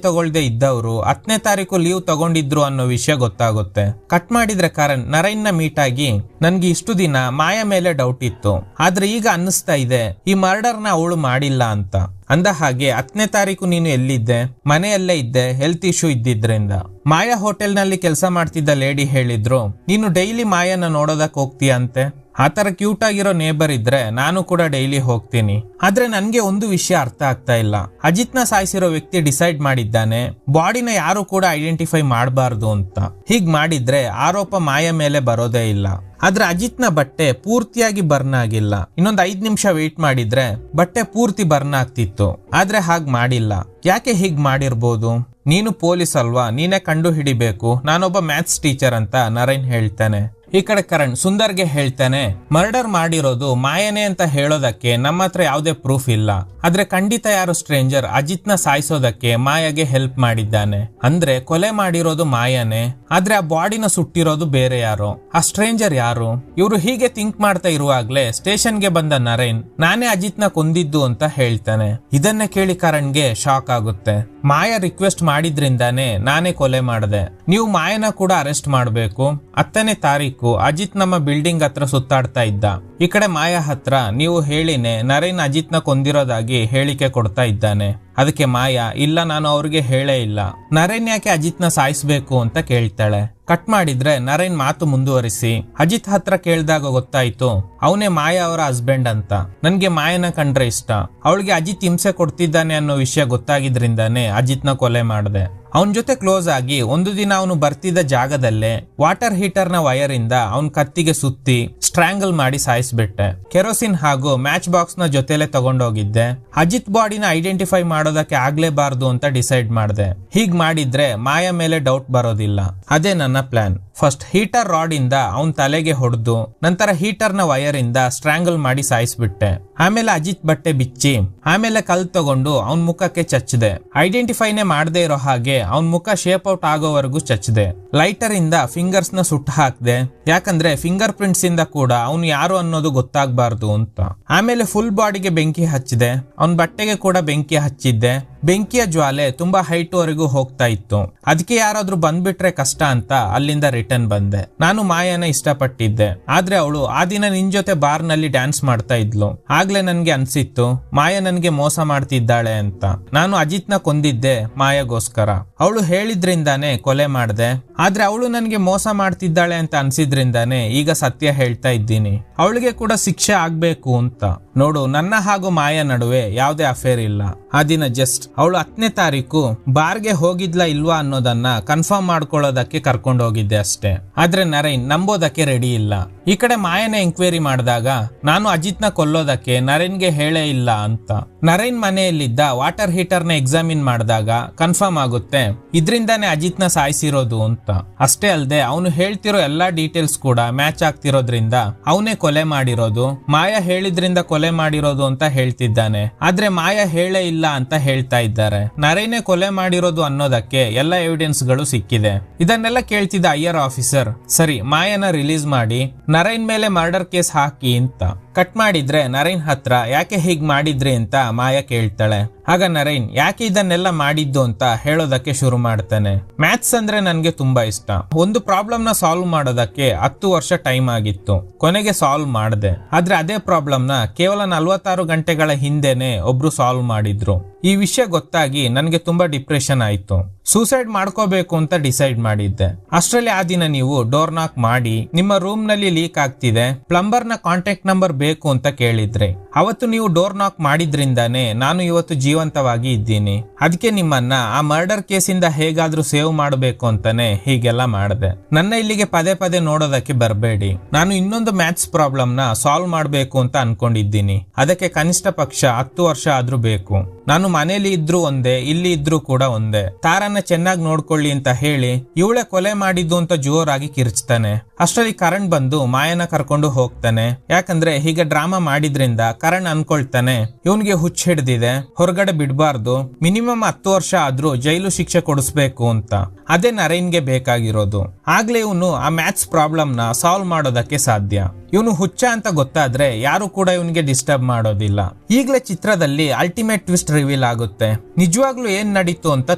ತಗೊಳ್ದೆ ಇದ್ದವರು 10ನೇ ತಾರೀಕು ಲೀವ್ ತಗೊಂಡಿದ್ರು ಅನ್ನೋ ವಿಷಯ ಗೊತ್ತಾಗುತ್ತೆ. ಕಟ್ ಮಾಡಿದ್ರೆ ಕರಣ್ ನರೇನ್ ನ ಮೀಟ್ ಆಗಿ ನನ್ಗೆ ಇಷ್ಟು ದಿನ ಮಾಯಾ ಮೇಲೆ ಡೌಟ್ ಇತ್ತು, ಆದ್ರೆ ಈಗ ಅನ್ನಿಸ್ತಾ ಇದೆ ಈ ಮರ್ಡರ್ ನ ಅವಳು ಮಾಡಿಲ್ಲ ಅಂತ. ಅಂದ ಹಾಗೆ 10ನೇ ತಾರೀಕು ನೀನು ಎಲ್ಲಿದ್ದೆ? ಮನೆಯಲ್ಲೇ ಇದ್ದೆ, ಹೆಲ್ತ್ ಇಶ್ಯೂ ಇದ್ದಿದ್ರಿಂದ. ಮಾಯಾ ಹೋಟೆಲ್ ನಲ್ಲಿ ಕೆಲಸ ಮಾಡ್ತಿದ್ದ ಲೇಡಿ ಹೇಳಿದ್ರು ನೀನು ಡೈಲಿ ಮಾಯನ ನೋಡೋದಕ್ ಹೋಗ್ತೀಯಂತೆ. ಆತರ ಕ್ಯೂಟ್ ಆಗಿರೋ ನೇಬರ್ ಇದ್ರೆ ನಾನು ಕೂಡ ಡೈಲಿ ಹೋಗ್ತೀನಿ. ಆದ್ರೆ ನನ್ಗೆ ಒಂದು ವಿಷಯ ಅರ್ಥ ಆಗ್ತಾ ಇಲ್ಲ, ಅಜಿತ್ನ ಸಾಯಿಸಿರೋ ವ್ಯಕ್ತಿ ಡಿಸೈಡ್ ಮಾಡಿದ್ದಾನೆ ಬಾಡಿನ ಯಾರು ಕೂಡ ಐಡೆಂಟಿಫೈ ಮಾಡಬಾರ್ದು ಅಂತ. ಹೀಗ್ ಮಾಡಿದ್ರೆ ಆರೋಪ ಮಾಯಾ ಮೇಲೆ ಬರೋದೇ ಇಲ್ಲ. ಆದ್ರೆ ಅಜಿತ್ನ ಬಟ್ಟೆ ಪೂರ್ತಿಯಾಗಿ ಬರ್ನ್ ಆಗಿಲ್ಲ, ಇನ್ನೊಂದು 5 ನಿಮಿಷ ವೇಟ್ ಮಾಡಿದ್ರೆ ಬಟ್ಟೆ ಪೂರ್ತಿ ಬರ್ನ್ ಆಗ್ತಿತ್ತು. ಆದ್ರೆ ಹಾಗ್ ಮಾಡಿಲ್ಲ. ಯಾಕೆ ಹೀಗ್ ಮಾಡಿರ್ಬೋದು? ನೀನು ಪೊಲೀಸ್ ಅಲ್ವಾ, ನೀನೇ ಕಂಡು ಹಿಡಿಬೇಕು, ನಾನೊಬ್ಬ ಮ್ಯಾಥ್ಸ್ ಟೀಚರ್ ಅಂತ ನರೇನ್ ಹೇಳ್ತಾನೆ. ಈ ಕಡೆ ಕರಣ್ ಸುಂದರ್ಗೆ ಹೇಳ್ತಾನೆ ಮರ್ಡರ್ ಮಾಡಿರೋದು ಮಾಯನೇ ಅಂತ ಹೇಳೋದಕ್ಕೆ ನಮ್ಮ ಹತ್ರ ಯಾವುದೇ ಪ್ರೂಫ್ ಇಲ್ಲ, ಆದ್ರೆ ಖಂಡಿತ ಯಾರು ಸ್ಟ್ರೇಂಜರ್ ಅಜಿತ್ನ ಸಾಯಿಸೋದಕ್ಕೆ ಮಾಯಾಗೆ ಹೆಲ್ಪ್ ಮಾಡಿದ್ದಾನೆ. ಅಂದ್ರೆ ಕೊಲೆ ಮಾಡಿರೋದು ಮಾಯನೇ, ಆದ್ರೆ ಆ ಬಾಡಿನ ಸುಟ್ಟಿರೋದು ಬೇರೆ ಯಾರೋ. ಆ ಸ್ಟ್ರೇಂಜರ್ ಯಾರು? ಇವರು ಹೀಗೆ ಥಿಂಕ್ ಮಾಡ್ತಾ ಇರುವಾಗ್ಲೇ ಸ್ಟೇಷನ್ಗೆ ಬಂದ ನರೇನ್ ನಾನೇ ಅಜಿತ್ನ ಕೊಂದಿದ್ದು ಅಂತ ಹೇಳ್ತಾನೆ. ಇದನ್ನ ಕೇಳಿ ಕರಣ್ಗೆ ಶಾಕ್ ಆಗುತ್ತೆ. ಮಾಯಾ ರಿಕ್ವೆಸ್ಟ್ ಮಾಡಿದ್ರಿಂದಾನೇ ನಾನೇ ಕೊಲೆ ಮಾಡಿದೆ, ನೀವು ಮಾಯನ ಕೂಡ ಅರೆಸ್ಟ್ ಮಾಡಬೇಕು. 10ನೇ ತಾರೀಕು ಅಜಿತ್ ನಮ್ಮ ಬಿಲ್ಡಿಂಗ್ ಹತ್ರ ಸುತ್ತಾಡ್ತಾ ಇದ್ದ. ಈ ಕಡೆ ಮಾಯಾ ಹತ್ರ ನೀವು ಹೇಳಿನೇ ನರೇನ್ ಅಜಿತ್ನ ಕೊಂದಿರೋದಾಗಿ ಹೇಳಿಕೆ ಕೊಡ್ತಾ ಇದ್ದಾನೆ. ಅದಕ್ಕೆ ಮಾಯಾ ಇಲ್ಲ, ನಾನು ಅವ್ರಿಗೆ ಹೇಳೇ ಇಲ್ಲ, ನರೇನ್ ಯಾಕೆ ಅಜಿತ್ನ ಸಾಯಿಸ್ಬೇಕು ಅಂತ ಕೇಳ್ತಾಳೆ. ಕಟ್ ಮಾಡಿದ್ರೆ ನರೇನ್ ಮಾತು ಮುಂದುವರಿಸಿ ಅಜಿತ್ ಹತ್ರ ಕೇಳಿದಾಗ ಗೊತ್ತಾಯ್ತು ಅವನೇ ಮಾಯಾ ಅವರ ಹಸ್ಬೆಂಡ್ ಅಂತ. ನನ್ಗೆ ಮಾಯನ ಕಂಡ್ರೆ ಇಷ್ಟ, ಅವಳಿಗೆ ಅಜಿತ್ ಹಿಂಸೆ ಕೊಡ್ತಿದ್ದಾನೆ ಅನ್ನೋ ವಿಷಯ ಗೊತ್ತಾಗಿದ್ರಿಂದಾನೇ ಅಜಿತ್ನ ಕೊಲೆ ಮಾಡಿದೆ. ಅವನ್ ಜೊತೆ ಕ್ಲೋಸ್ ಆಗಿ ಒಂದು ದಿನ ಅವನು ಬರ್ತಿದ್ದ ಜಾಗದಲ್ಲೇ ವಾಟರ್ ಹೀಟರ್ ನ ವೈರ್ ಇಂದ ಅವನ್ ಕತ್ತಿಗೆ ಸುತ್ತಿ ಸ್ಟ್ರಾಂಗಲ್ ಮಾಡಿ ಸಾಯಿಸ್ಬಿಟ್ಟೆ. ಕೆರೋಸಿನ್ ಹಾಗೂ ಮ್ಯಾಚ್ ಬಾಕ್ಸ್ ನ ಜೊತೆಲೆ ತಗೊಂಡೋಗಿದ್ದೆ. ಅಜಿತ್ ಬಾಡಿನ ಐಡೆಂಟಿಫೈ ಮಾಡೋದಕ್ಕೆ ಆಗ್ಲೇಬಾರ್ದು ಅಂತ ಡಿಸೈಡ್ ಮಾಡಿದೆ. ಹೀಗ್ ಮಾಡಿದ್ರೆ ಮಾಯಾ ಮೇಲೆ ಡೌಟ್ ಬರೋದಿಲ್ಲ. ಅದೇ ನನ್ನ ಪ್ಲಾನ್. ಫಸ್ಟ್ ಹೀಟರ್ ರಾಡ್ ಇಂದ ಅವನ್ ತಲೆಗೆ ಹೊಡೆದು ನಂತರ ಹೀಟರ್ ನ ವೈರ್ ಇಂದ ಸ್ಟ್ರಾಂಗಲ್ ಮಾಡಿ ಸಾಯಿಸ್ಬಿಟ್ಟೆ. ಆಮೇಲೆ ಅಜಿತ್ ಬಟ್ಟೆ ಬಿಚ್ಚಿ ಆಮೇಲೆ ಕಲ್ ತಗೊಂಡು ಅವನ್ ಮುಖಕ್ಕೆ ಚಚ್ಚಿದೆ. ಐಡೆಂಟಿಫೈನೇ ಮಾಡದೇ ಇರೋ ಹಾಗೆ ಅವನ್ ಮುಖ ಶೇಪ್ ಔಟ್ ಆಗೋವರೆಗೂ ಚಚ್ಚಿದೆ. ಲೈಟರ್ ಇಂದ ಫಿಂಗರ್ಸ್ ನ ಸುಟ್ಟು ಹಾಕ್ದೆ, ಯಾಕಂದ್ರೆ ಫಿಂಗರ್ ಪ್ರಿಂಟ್ಸ್ ಇಂದ ಕೂಡ ಅವನು ಯಾರು ಅನ್ನೋದು ಗೊತ್ತಾಗಬಾರ್ದು ಅಂತ. ಆಮೇಲೆ ಫುಲ್ ಬಾಡಿಗೆ ಬೆಂಕಿ ಹಚ್ಚಿದೆ, ಅವನ್ ಬಟ್ಟೆಗೆ ಕೂಡ ಬೆಂಕಿ ಹಚ್ಚಿದ್ದೆ. ಬೆಂಕಿಯ ಜ್ವಾಲೆ ತುಂಬಾ ಹೈಟ್ ವರೆಗೂ ಹೋಗ್ತಾ ಇತ್ತು. ಅದಕ್ಕೆ ಯಾರಾದ್ರೂ ಬಂದ್ಬಿಟ್ರೆ ಕಷ್ಟ ಅಂತ ಅಲ್ಲಿಂದ ರಿಟರ್ನ್ ಬಂದೆ. ನಾನು ಮಾಯಾನ ಇಷ್ಟಪಟ್ಟಿದ್ದೆ, ಆದ್ರೆ ಅವಳು ಆ ದಿನ ನಿನ್ ಜೊತೆ ಬಾರ್ ನಲ್ಲಿ ಡ್ಯಾನ್ಸ್ ಮಾಡ್ತಾ ಇದ್ಲು. ಆಗ್ಲೇ ನನ್ಗೆ ಅನ್ಸಿತ್ತು ಮಾಯಾ ನನ್ಗೆ ಮೋಸ ಮಾಡ್ತಿದ್ದಾಳೆ ಅಂತ. ನಾನು ಅಜಿತ್ನ ಕೊಂದಿದ್ದೆ ಮಾಯಾಗೋಸ್ಕರ, ಅವಳು ಹೇಳಿದ್ರಿಂದಾನೇ ಕೊಲೆ ಮಾಡ್ದೆ. ಆದ್ರೆ ಅವಳು ನನ್ಗೆ ಮೋಸ ಮಾಡ್ತಿದ್ದಾಳೆ ಅಂತ ಅನ್ಸಿದ್ರಿಂದಾನೇ ಈಗ ಸತ್ಯ ಹೇಳ್ತಾ ಇದ್ದೀನಿ. ಅವಳಿಗೆ ಕೂಡ ಶಿಕ್ಷೆ ಆಗ್ಬೇಕು ಅಂತ. ನೋಡು, ನನ್ನ ಹಾಗೂ ಮಾಯಾ ನಡುವೆ ಯಾವುದೇ ಅಫೇರ್ ಇಲ್ಲ. ಆ ದಿನ ಜಸ್ಟ್ ಅವಳು 10ನೇ ತಾರೀಕು ಬಾರ್ಗೆ ಹೋಗಿದ್ಲಾ ಇಲ್ವಾ ಅನ್ನೋದನ್ನ ಕನ್ಫರ್ಮ್ ಮಾಡ್ಕೊಳ್ಳೋದಕ್ಕೆ ಕರ್ಕೊಂಡು ಹೋಗಿದ್ದೆ ಅಷ್ಟೇ. ಆದ್ರೆ ನರೇನ್ ನಂಬೋದಕ್ಕೆ ರೆಡಿ ಇಲ್ಲ. ಈ ಕಡೆ ಮಾಯನ ಎಂಕ್ವೈರಿ ಮಾಡಿದಾಗ ನಾನು ಅಜಿತ್ನ ಕೊಲ್ಲೋದಕ್ಕೆ ನರೇನ್ಗೆ ಹೇಳೇ ಇಲ್ಲ ಅಂತ. ನರೇನ್ ಮನೆಯಲ್ಲಿದ್ದ ವಾಟರ್ ಹೀಟರ್ ನ ಎಕ್ಸಾಮಿನ್ ಮಾಡಿದಾಗ ಕನ್ಫರ್ಮ್ ಆಗುತ್ತೆ ಇದ್ರಿಂದಾನೇ ಅಜಿತ್ನ ಸಾಯಿಸಿರೋದು ಅಂತ. ಅಷ್ಟೇ ಅಲ್ಲದೆ ಅವನು ಹೇಳ್ತಿರೋ ಎಲ್ಲಾ ಡೀಟೇಲ್ಸ್ ಕೂಡ ಮ್ಯಾಚ್ ಆಗ್ತಿರೋದ್ರಿಂದ ಅವನೇ ಕೊಲೆ ಮಾಡಿರೋದು, ಮಾಯಾ ಹೇಳಿದ್ರಿಂದ ಕೊಲೆ ಮಾಡಿರೋದು ಅಂತ ಹೇಳ್ತಿದ್ದಾನೆ. ಆದ್ರೆ ಮಾಯಾ ಹೇಳೇ ಇಲ್ಲ ಅಂತ ಹೇಳ್ತಾ ಇದ್ದಾರೆ. ನರೇನೇ ಕೊಲೆ ಮಾಡಿರೋದು ಅನ್ನೋದಕ್ಕೆ ಎಲ್ಲ ಎವಿಡೆನ್ಸ್ ಗಳು ಸಿಕ್ಕಿದೆ. ಇದನ್ನೆಲ್ಲ ಕೇಳ್ತಿದ್ದ ಅಯ್ಯರ್ ಆಫೀಸರ್ ಸರಿ ಮಾಯಾನ ರಿಲೀಸ್ ಮಾಡಿ ನರೇನ್ ಮೇಲೆ ಮರ್ಡರ್ ಕೇಸ್ ಹಾಕಿ ಅಂತ. ಕಟ್ ಮಾಡಿದ್ರೆ ನರೇನ್ ಹತ್ರ ಯಾಕೆ ಹೀಗ್ ಮಾಡಿದ್ರಿ ಅಂತ ಮಾಯಾ ಕೇಳ್ತಾಳೆ. ಆಗ ನರೇನ್ ಯಾಕೆ ಇದನ್ನೆಲ್ಲ ಮಾಡಿದ್ದು ಅಂತ ಹೇಳೋದಕ್ಕೆ ಶುರು ಮಾಡ್ತಾನೆ. ಮ್ಯಾಥ್ಸ್ ಅಂದ್ರೆ ನನ್ಗೆ ತುಂಬಾ ಇಷ್ಟ. ಒಂದು ಪ್ರಾಬ್ಲಮ್ ನ ಸಾಲ್ವ್ ಮಾಡೋದಕ್ಕೆ 10 ವರ್ಷ ಟೈಮ್ ಆಗಿತ್ತು. ಕೊನೆಗೆ ಸಾಲ್ವ್ ಮಾಡಿದೆ. ಆದ್ರೆ ಅದೇ ಪ್ರಾಬ್ಲಮ್ ನ ಕೇವಲ 46 ಗಂಟೆಗಳ ಹಿಂದೆನೆ ಒಬ್ರು ಸಾಲ್ವ್ ಮಾಡಿದ್ರು. ಈ ವಿಷಯ ಗೊತ್ತಾಗಿ ನನ್ಗೆ ತುಂಬಾ ಡಿಪ್ರೆಷನ್ ಆಯ್ತು. ಸೂಸೈಡ್ ಮಾಡ್ಕೋಬೇಕು ಅಂತ ಡಿಸೈಡ್ ಮಾಡಿದ್ದೆ. ಅಷ್ಟರಲ್ಲಿ ಆ ದಿನ ನೀವು ಡೋರ್ ನಾಕ್ ಮಾಡಿ ನಿಮ್ಮ ರೂಮ್ ನಲ್ಲಿ ಲೀಕ್ ಆಗ್ತಿದೆ, ಪ್ಲಂಬರ್ ನ ಕಾಂಟ್ಯಾಕ್ಟ್ ನಂಬರ್ ಬೇಕು ಅಂತ ಕೇಳಿದ್ರಿ. ಅವತ್ತು ನೀವು ಡೋರ್ ನಾಕ್ ಮಾಡಿದ್ರಿಂದಾನೇ ನಾನು ಇವತ್ತು ಜೀವಂತವಾಗಿ ಇದ್ದೀನಿ. ಅದಕ್ಕೆ ನಿಮ್ಮನ್ನ ಆ ಮರ್ಡರ್ ಕೇಸಿಂದ ಹೇಗಾದ್ರೂ ಸೇವ್ ಮಾಡಬೇಕು ಅಂತಾನೆ ಹೀಗೆಲ್ಲ ಮಾಡಿದೆ. ನನ್ನ ಇಲ್ಲಿಗೆ ಪದೇ ಪದೇ ನೋಡೋದಕ್ಕೆ ಬರಬೇಡಿ. ನಾನು ಇನ್ನೊಂದು ಮ್ಯಾಥ್ಸ್ ಪ್ರಾಬ್ಲಮ್ ನ ಸಾಲ್ವ್ ಮಾಡಬೇಕು ಅಂತ ಅನ್ಕೊಂಡಿದ್ದೀನಿ. ಅದಕ್ಕೆ ಕನಿಷ್ಠ ಪಕ್ಷ 10 ವರ್ಷ ಆದ್ರೂ ಬೇಕು. ನಾನು ಮನೇಲಿ ಇದ್ರು ಒಂದೇ, ಇಲ್ಲಿ ಇದ್ರು ಕೂಡ ಒಂದೇ. ತಾರನ್ನ ಚೆನ್ನಾಗಿ ನೋಡ್ಕೊಳ್ಳಿ ಅಂತ ಹೇಳಿ ಇವಳೆ ಕೊಲೆ ಮಾಡಿದ್ದು ಅಂತ ಜೋರಾಗಿ ಕಿರ್ಚ್ತಾನೆ. ಅಷ್ಟರಲ್ಲಿ ಕರಣ್ ಬಂದು ಮಾಯನ ಕರ್ಕೊಂಡು ಹೋಗ್ತಾನೆ. ಯಾಕಂದ್ರೆ ಹೀಗೆ ಡ್ರಾಮಾ ಮಾಡಿದ್ರಿಂದ ಕರಣ್ ಅನ್ಕೊಳ್ತಾನೆ ಇವನ್ಗೆ ಹುಚ್ಚ ಹಿಡ್ದಿದೆ, ಹೊರಗಡೆ ಬಿಡ್ಬಾರ್ದು, ಮಿನಿಮಮ್ 10 ವರ್ಷ ಆದ್ರೂ ಜೈಲು ಶಿಕ್ಷೆ ಕೊಡಿಸ್ಬೇಕು ಅಂತ. ಅದೇ ನರೇನ್ಗೆ ಬೇಕಾಗಿರೋದು. ಆಗ್ಲೇ ಇವನು ಆ ಮ್ಯಾಥ್ಸ್ ಪ್ರಾಬ್ಲಮ್ ನ ಸಾಲ್ವ್ ಮಾಡೋದಕ್ಕೆ ಸಾಧ್ಯ. ಇವನು ಹುಚ್ಚ ಅಂತ ಗೊತ್ತಾದ್ರೆ ಯಾರು ಕೂಡ ಇವನ್ಗೆ ಡಿಸ್ಟರ್ಬ್ ಮಾಡೋದಿಲ್ಲ. ಈಗಲೇ ಚಿತ್ರದಲ್ಲಿ ಅಲ್ಟಿಮೇಟ್ ಟ್ವಿಸ್ಟ್ ರಿವೀಲ್ ಆಗುತ್ತೆ. ನಿಜವಾಗ್ಲೂ ಏನ್ ನಡೀತು ಅಂತ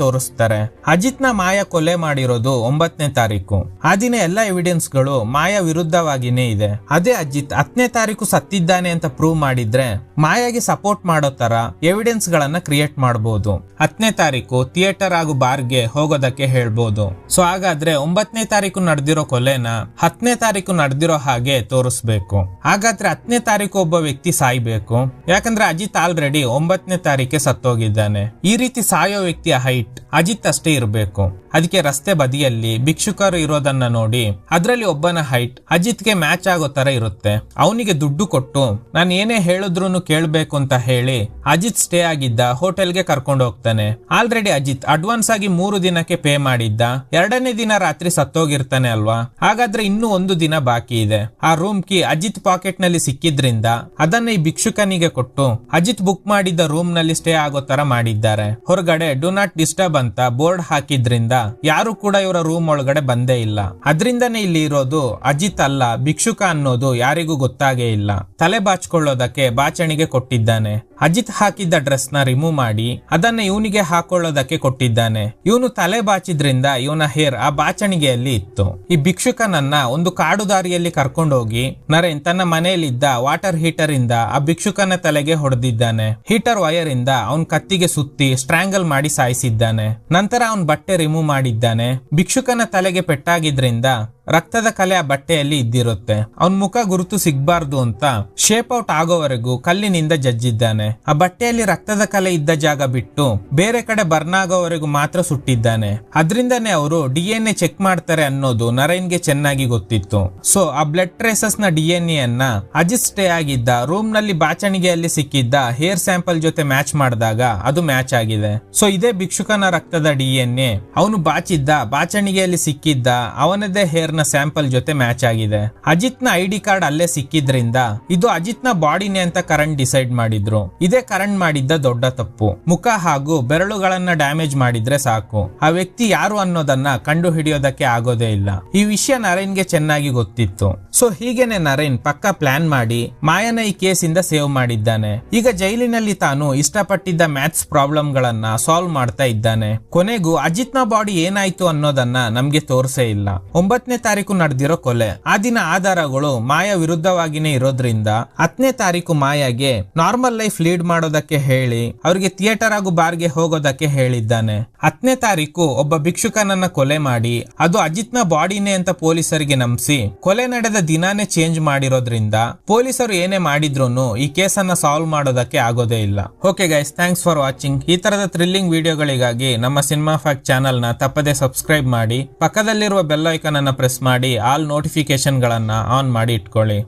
ತೋರಿಸ್ತಾರೆ. ಅಜಿತ್ ನ ಮಾಯಾ ಕೊಲೆ ಮಾಡಿರೋದು 9ನೇ ತಾರೀಕು. ಆ ದಿನ ಎಲ್ಲ ಎವಿಡೆನ್ಸ್ ಗಳು ಮಾಯಾ ವಿರುದ್ಧವಾಗಿನೇ ಇದೆ. ಅದೇ ಅಜಿತ್ 10ನೇ ತಾರೀಕು ಸತ್ತಿದ್ದಾನೆ ಅಂತ ಪ್ರೂವ್ ಮಾಡಿದ್ರೆ ಮಾಯಾಗೆ ಸಪೋರ್ಟ್ ಮಾಡೋ ತರ ಎವಿಡೆನ್ಸ್ ಗಳನ್ನ ಕ್ರಿಯೇಟ್ ಮಾಡಬಹುದು. 10ನೇ ತಾರೀಕು ಥಿಯೇಟರ್ ಹಾಗೂ ಬಾರ್ಗೆ ಹೋಗೋದಕ್ಕೆ ಹೇಳ್ಬೋದು. ಸೊ ಹಾಗಾದ್ರೆ 9ನೇ ತಾರೀಕು ನಡೆದಿರೋ ಕೊಲೆನ 10ನೇ ತಾರೀಕು ನಡೆದಿರೋ ಹಾಗೆ ತೋರಿಸ್ಬೇಕು. ಹಾಗಾದ್ರೆ 10ನೇ ತಾರೀಕು ಒಬ್ಬ ವ್ಯಕ್ತಿ ಸಾಯ್ಬೇಕು. ಯಾಕಂದ್ರೆ ಅಜಿತ್ ಆಲ್ರೆಡಿ 9ನೇ ತಾರೀಕೆ ಸತ್ತೋಗಿದ್ದಾನೆ. ಈ ರೀತಿ ಸಾಯೋ ವ್ಯಕ್ತಿಯ ಹೈಟ್ ಅಜಿತ್ ಅಷ್ಟೇ ಇರಬೇಕು. ಅದಕ್ಕೆ ರಸ್ತೆ ಬದಿಯಲ್ಲಿ ಭಿಕ್ಷುಕರು ಇರೋದನ್ನ ನೋಡಿ ಅದ್ರಲ್ಲಿ ಒಬ್ಬನ ಹೈಟ್ ಅಜಿತ್ಗೆ ಮ್ಯಾಚ್ ಆಗೋ ತರ ಇರುತ್ತೆ. ಅವನಿಗೆ ದುಡ್ಡು ಕೊಟ್ಟು ನಾನು ಏನೇ ಹೇಳಿದ್ರು ಕೇಳ್ಬೇಕು ಅಂತ ಹೇಳಿ ಅಜಿತ್ ಸ್ಟೇ ಆಗಿದ್ದ ಹೋಟೆಲ್ಗೆ ಕರ್ಕೊಂಡು ಹೋಗ್ತಾನೆ. ಆಲ್ರೆಡಿ ಅಜಿತ್ ಅಡ್ವಾನ್ಸ್ ಆಗಿ 3 ದಿನಕ್ಕೆ ಪೇ ಮಾಡಿದ್ದ. 2ನೇ ದಿನ ರಾತ್ರಿ ಸತ್ತೋಗಿರ್ತಾನೆ ಅಲ್ವಾ. ಹಾಗಾದ್ರೆ ಇನ್ನೂ 1 ದಿನ ಬಾಕಿ ಇದೆ. ಆ ರೂಮ್ ಕೀ ಅಜಿತ್ ಪಾಕೆಟ್ ನಲ್ಲಿ ಸಿಕ್ಕಿದ್ರಿಂದ ಅದನ್ನ ಈ ಭಿಕ್ಷುಕನಿಗೆ ಕೊಟ್ಟು ಅಜಿತ್ ಬುಕ್ ಮಾಡಿದ್ದ ರೂಮ್ ನಲ್ಲಿ ಸ್ಟೇ ಆಗೋ ತರ ಮಾಡಿದ್ದಾರೆ. ಹೊರಗಡೆ ಡು ನಾಟ್ ಡಿಸ್ಟರ್ಬ್ ಅಂತ ಬೋರ್ಡ್ ಹಾಕಿದ್ರಿಂದ ಯಾರು ಕೂಡ ಇವರ ರೂಮ್ ಒಳಗಡೆ ಬಂದೇ ಇಲ್ಲ. ಅದ್ರಿಂದನೇ ಇಲ್ಲಿ ಇರೋದು ಅಜಿತ್ ಅಲ್ಲ ಭಿಕ್ಷುಕ ಅನ್ನೋದು ಯಾರಿಗೂ ಗೊತ್ತಾಗೇ ಇಲ್ಲ. ತಲೆ ಬಾಚ್ಕೊಳ್ಳೋದಕ್ಕೆ ಬಾಚಣಿಗೆ ಕೊಟ್ಟಿದ್ದಾನೆ. ಅಜಿತ್ ಹಾಕಿದ್ದ ಡ್ರೆಸ್ ನ ರಿಮೂವ್ ಮಾಡಿ ಅದನ್ನ ಇವನಿಗೆ ಹಾಕೊಳ್ಳೋದಕ್ಕೆ ಕೊಟ್ಟಿದ್ದಾನೆ. ಇವನು ತಲೆ ಬಾಚಿದ್ರಿಂದ ಇವನ ಹೇರ್ ಆ ಬಾಚಣಿಗೆಯಲ್ಲಿ ಇತ್ತು. ಈ ಭಿಕ್ಷುಕನನ್ನ ಒಂದು ಕಾಡು ದಾರಿಯಲ್ಲಿ ಕರ್ಕೊಂಡೋಗಿ ನರೇನ್ ತನ್ನ ಮನೆಯಲ್ಲಿದ್ದ ವಾಟರ್ ಹೀಟರ್ ಇಂದ ಆ ಭಿಕ್ಷುಕನ ತಲೆಗೆ ಹೊಡೆದಿದ್ದಾನೆ. ಹೀಟರ್ ವೈರ್ ಇಂದ ಅವನ್ ಕತ್ತಿಗೆ ಸುತ್ತಿ ಸ್ಟ್ರಾಂಗಲ್ ಮಾಡಿ ಸಾಯಿಸಿದ್ದಾನೆ. ನಂತರ ಅವನ್ ಬಟ್ಟೆ ರಿಮೂವ್ ಮಾಡಿದ್ದಾನೆ. ಭಿಕ್ಷುಕನ ತಲೆಗೆ ಪೆಟ್ಟಾಗಿದ್ರಿಂದ ರಕ್ತದ ಕಲೆ ಆ ಬಟ್ಟೆಯಲ್ಲಿ ಇದ್ದಿರುತ್ತೆ. ಅವನ್ ಮುಖ ಗುರುತು ಸಿಗ್ಬಾರ್ದು ಅಂತ ಶೇಪ್ ಔಟ್ ಆಗೋವರೆಗೂ ಕಲ್ಲಿನಿಂದ ಜಜ್ಜಿದ್ದಾನೆ. ಆ ಬಟ್ಟೆಯಲ್ಲಿ ರಕ್ತದ ಕಲೆ ಇದ್ದ ಜಾಗ ಬಿಟ್ಟು ಬೇರೆ ಕಡೆ ಬರ್ನ್ ಆಗೋವರೆಗೂ ಮಾತ್ರ ಸುಟ್ಟಿದ್ದಾನೆ. ಅದ್ರಿಂದಾನೇ ಅವರು DNA ಚೆಕ್ ಮಾಡ್ತಾರೆ ಅನ್ನೋದು ನರೇನ್ಗೆ ಚೆನ್ನಾಗಿ ಗೊತ್ತಿತ್ತು. ಸೊ ಆ ಬ್ಲಡ್ ಟ್ರೇಸಸ್ ನ DNA ಅನ್ನ ಅಜಿತ್ ಸ್ಟೇ ಆಗಿದ್ದ ರೂಮ್ ನಲ್ಲಿ ಬಾಚಣಿಗೆಯಲ್ಲಿ ಸಿಕ್ಕಿದ್ದ ಹೇರ್ ಸ್ಯಾಂಪಲ್ ಜೊತೆ ಮ್ಯಾಚ್ ಮಾಡಿದಾಗ ಅದು ಮ್ಯಾಚ್ ಆಗಿದೆ. ಸೊ ಇದೇ ಭಿಕ್ಷುಕನ ರಕ್ತದ DNA ಅವನು ಬಾಚಿದ್ದ ಬಾಚಣಿಗೆಯಲ್ಲಿ ಸಿಕ್ಕಿದ್ದ ಅವನದೇ ಹೇರ್ ನ ಸ್ಯಾಂಪಲ್ ಜೊತೆ ಮ್ಯಾಚ್ ಆಗಿದೆ. ಅಜಿತ್ ನ ID ಕಾರ್ಡ್ ಅಲ್ಲೇ ಸಿಕ್ಕಿದ್ರಿಂದ ಇದು ಅಜಿತ್ ನ ಬಾಡಿನೇ ಅಂತ ಕರಣ್ ಡಿಸೈಡ್ ಮಾಡಿದ್ರು. ಇದೇ ಕರಣ್ ಮಾಡಿದ್ದ ದೊಡ್ಡ ತಪ್ಪು. ಮುಖ ಹಾಗೂ ಬೆರಳುಗಳನ್ನ ಡ್ಯಾಮೇಜ್ ಮಾಡಿದ್ರೆ ಸಾಕು, ಆ ವ್ಯಕ್ತಿ ಯಾರು ಅನ್ನೋದನ್ನ ಕಂಡು ಹಿಡಿಯೋದಕ್ಕೆ ಆಗೋದೇ ಇಲ್ಲ. ಈ ವಿಷಯ ನರೇನ್ಗೆ ಚೆನ್ನಾಗಿ ಗೊತ್ತಿತ್ತು. ಸೊ ಹೀಗೇನೆ ನರೇನ್ ಪಕ್ಕ ಪ್ಲಾನ್ ಮಾಡಿ ಮಾಯನ ಈ ಕೇಸ್ ಇಂದ ಸೇವ್ ಮಾಡಿದ್ದಾನೆ. ಈಗ ಜೈಲಿನಲ್ಲಿ ತಾನು ಇಷ್ಟಪಟ್ಟಿದ್ದ ಮ್ಯಾಥ್ಸ್ ಪ್ರಾಬ್ಲಮ್ ಗಳನ್ನ ಸಾಲ್ವ್ ಮಾಡ್ತಾ ಇದ್ದಾನೆ. ಕೊನೆಗೂ ಅಜಿತ್ ನ ಬಾಡಿ ಏನಾಯ್ತು ಅನ್ನೋದನ್ನ ನಮ್ಗೆ ತೋರ್ಸೇ ಇಲ್ಲ. 9ನೇ ತಾರೀಕು ನಡೆದಿರೋ ಕೊಲೆ ಆ ದಿನ ಆಧಾರಗಳು ಮಾಯಾ ವಿರುದ್ಧವಾಗಿನೇ ಇರೋದ್ರಿಂದ 10ನೇ ತಾರೀಕು ಮಾಯಾಗೆ ನಾರ್ಮಲ್ ಲೈಫ್ ಲೀಡ್ ಮಾಡೋದಕ್ಕೆ ಹೇಳಿ ಅವ್ರಿಗೆ ಥಿಯೇಟರ್ ಹಾಗೂ ಬಾರ್ಗೆ ಹೋಗೋದಕ್ಕೆ ಹೇಳಿದ್ದಾನೆ. 10ನೇ ತಾರೀಕು ಒಬ್ಬ ಭಿಕ್ಷುಕನನ್ನ ಕೊಲೆ ಮಾಡಿ ಅದು ಅಜಿತ್ ನ ಬಾಡಿನೇ ಅಂತ ಪೊಲೀಸರಿಗೆ ನಂಬಿಸಿ ಕೊಲೆ ನಡೆದ ದಿನಾನೇ ಚೇಂಜ್ ಮಾಡಿರೋದ್ರಿಂದ ಪೊಲೀಸರು ಏನೇ ಮಾಡಿದ್ರು ಈ ಕೇಸನ್ನ ಸಾಲ್ವ್ ಮಾಡೋದಕ್ಕೆ ಆಗೋದೇ ಇಲ್ಲ. Okay guys, thanks for watching. ಈ ತರದ ಥ್ರಿಲ್ಲಿಂಗ್ ವಿಡಿಯೋಗಳಿಗಾಗಿ ನಮ್ಮ ಸಿನಿಮಾ ಫ್ಯಾಕ್ಟ್ ಚಾನೆಲ್ ನ ತಪ್ಪದೆ ಸಬ್ಸ್ಕ್ರೈಬ್ ಮಾಡಿ, ಪಕ್ಕದಲ್ಲಿರುವ ಬೆಲ್ ಐಕಾನ್ ಅನ್ನ ಪ್ರೆಸ್ ಮಾಡಿ ಆಲ್ ನೋಟಿಫಿಕೇಶನ್ ಗಳನ್ನ ಆನ್ ಮಾಡಿ ಇಟ್ಕೊಳ್ಳಿ.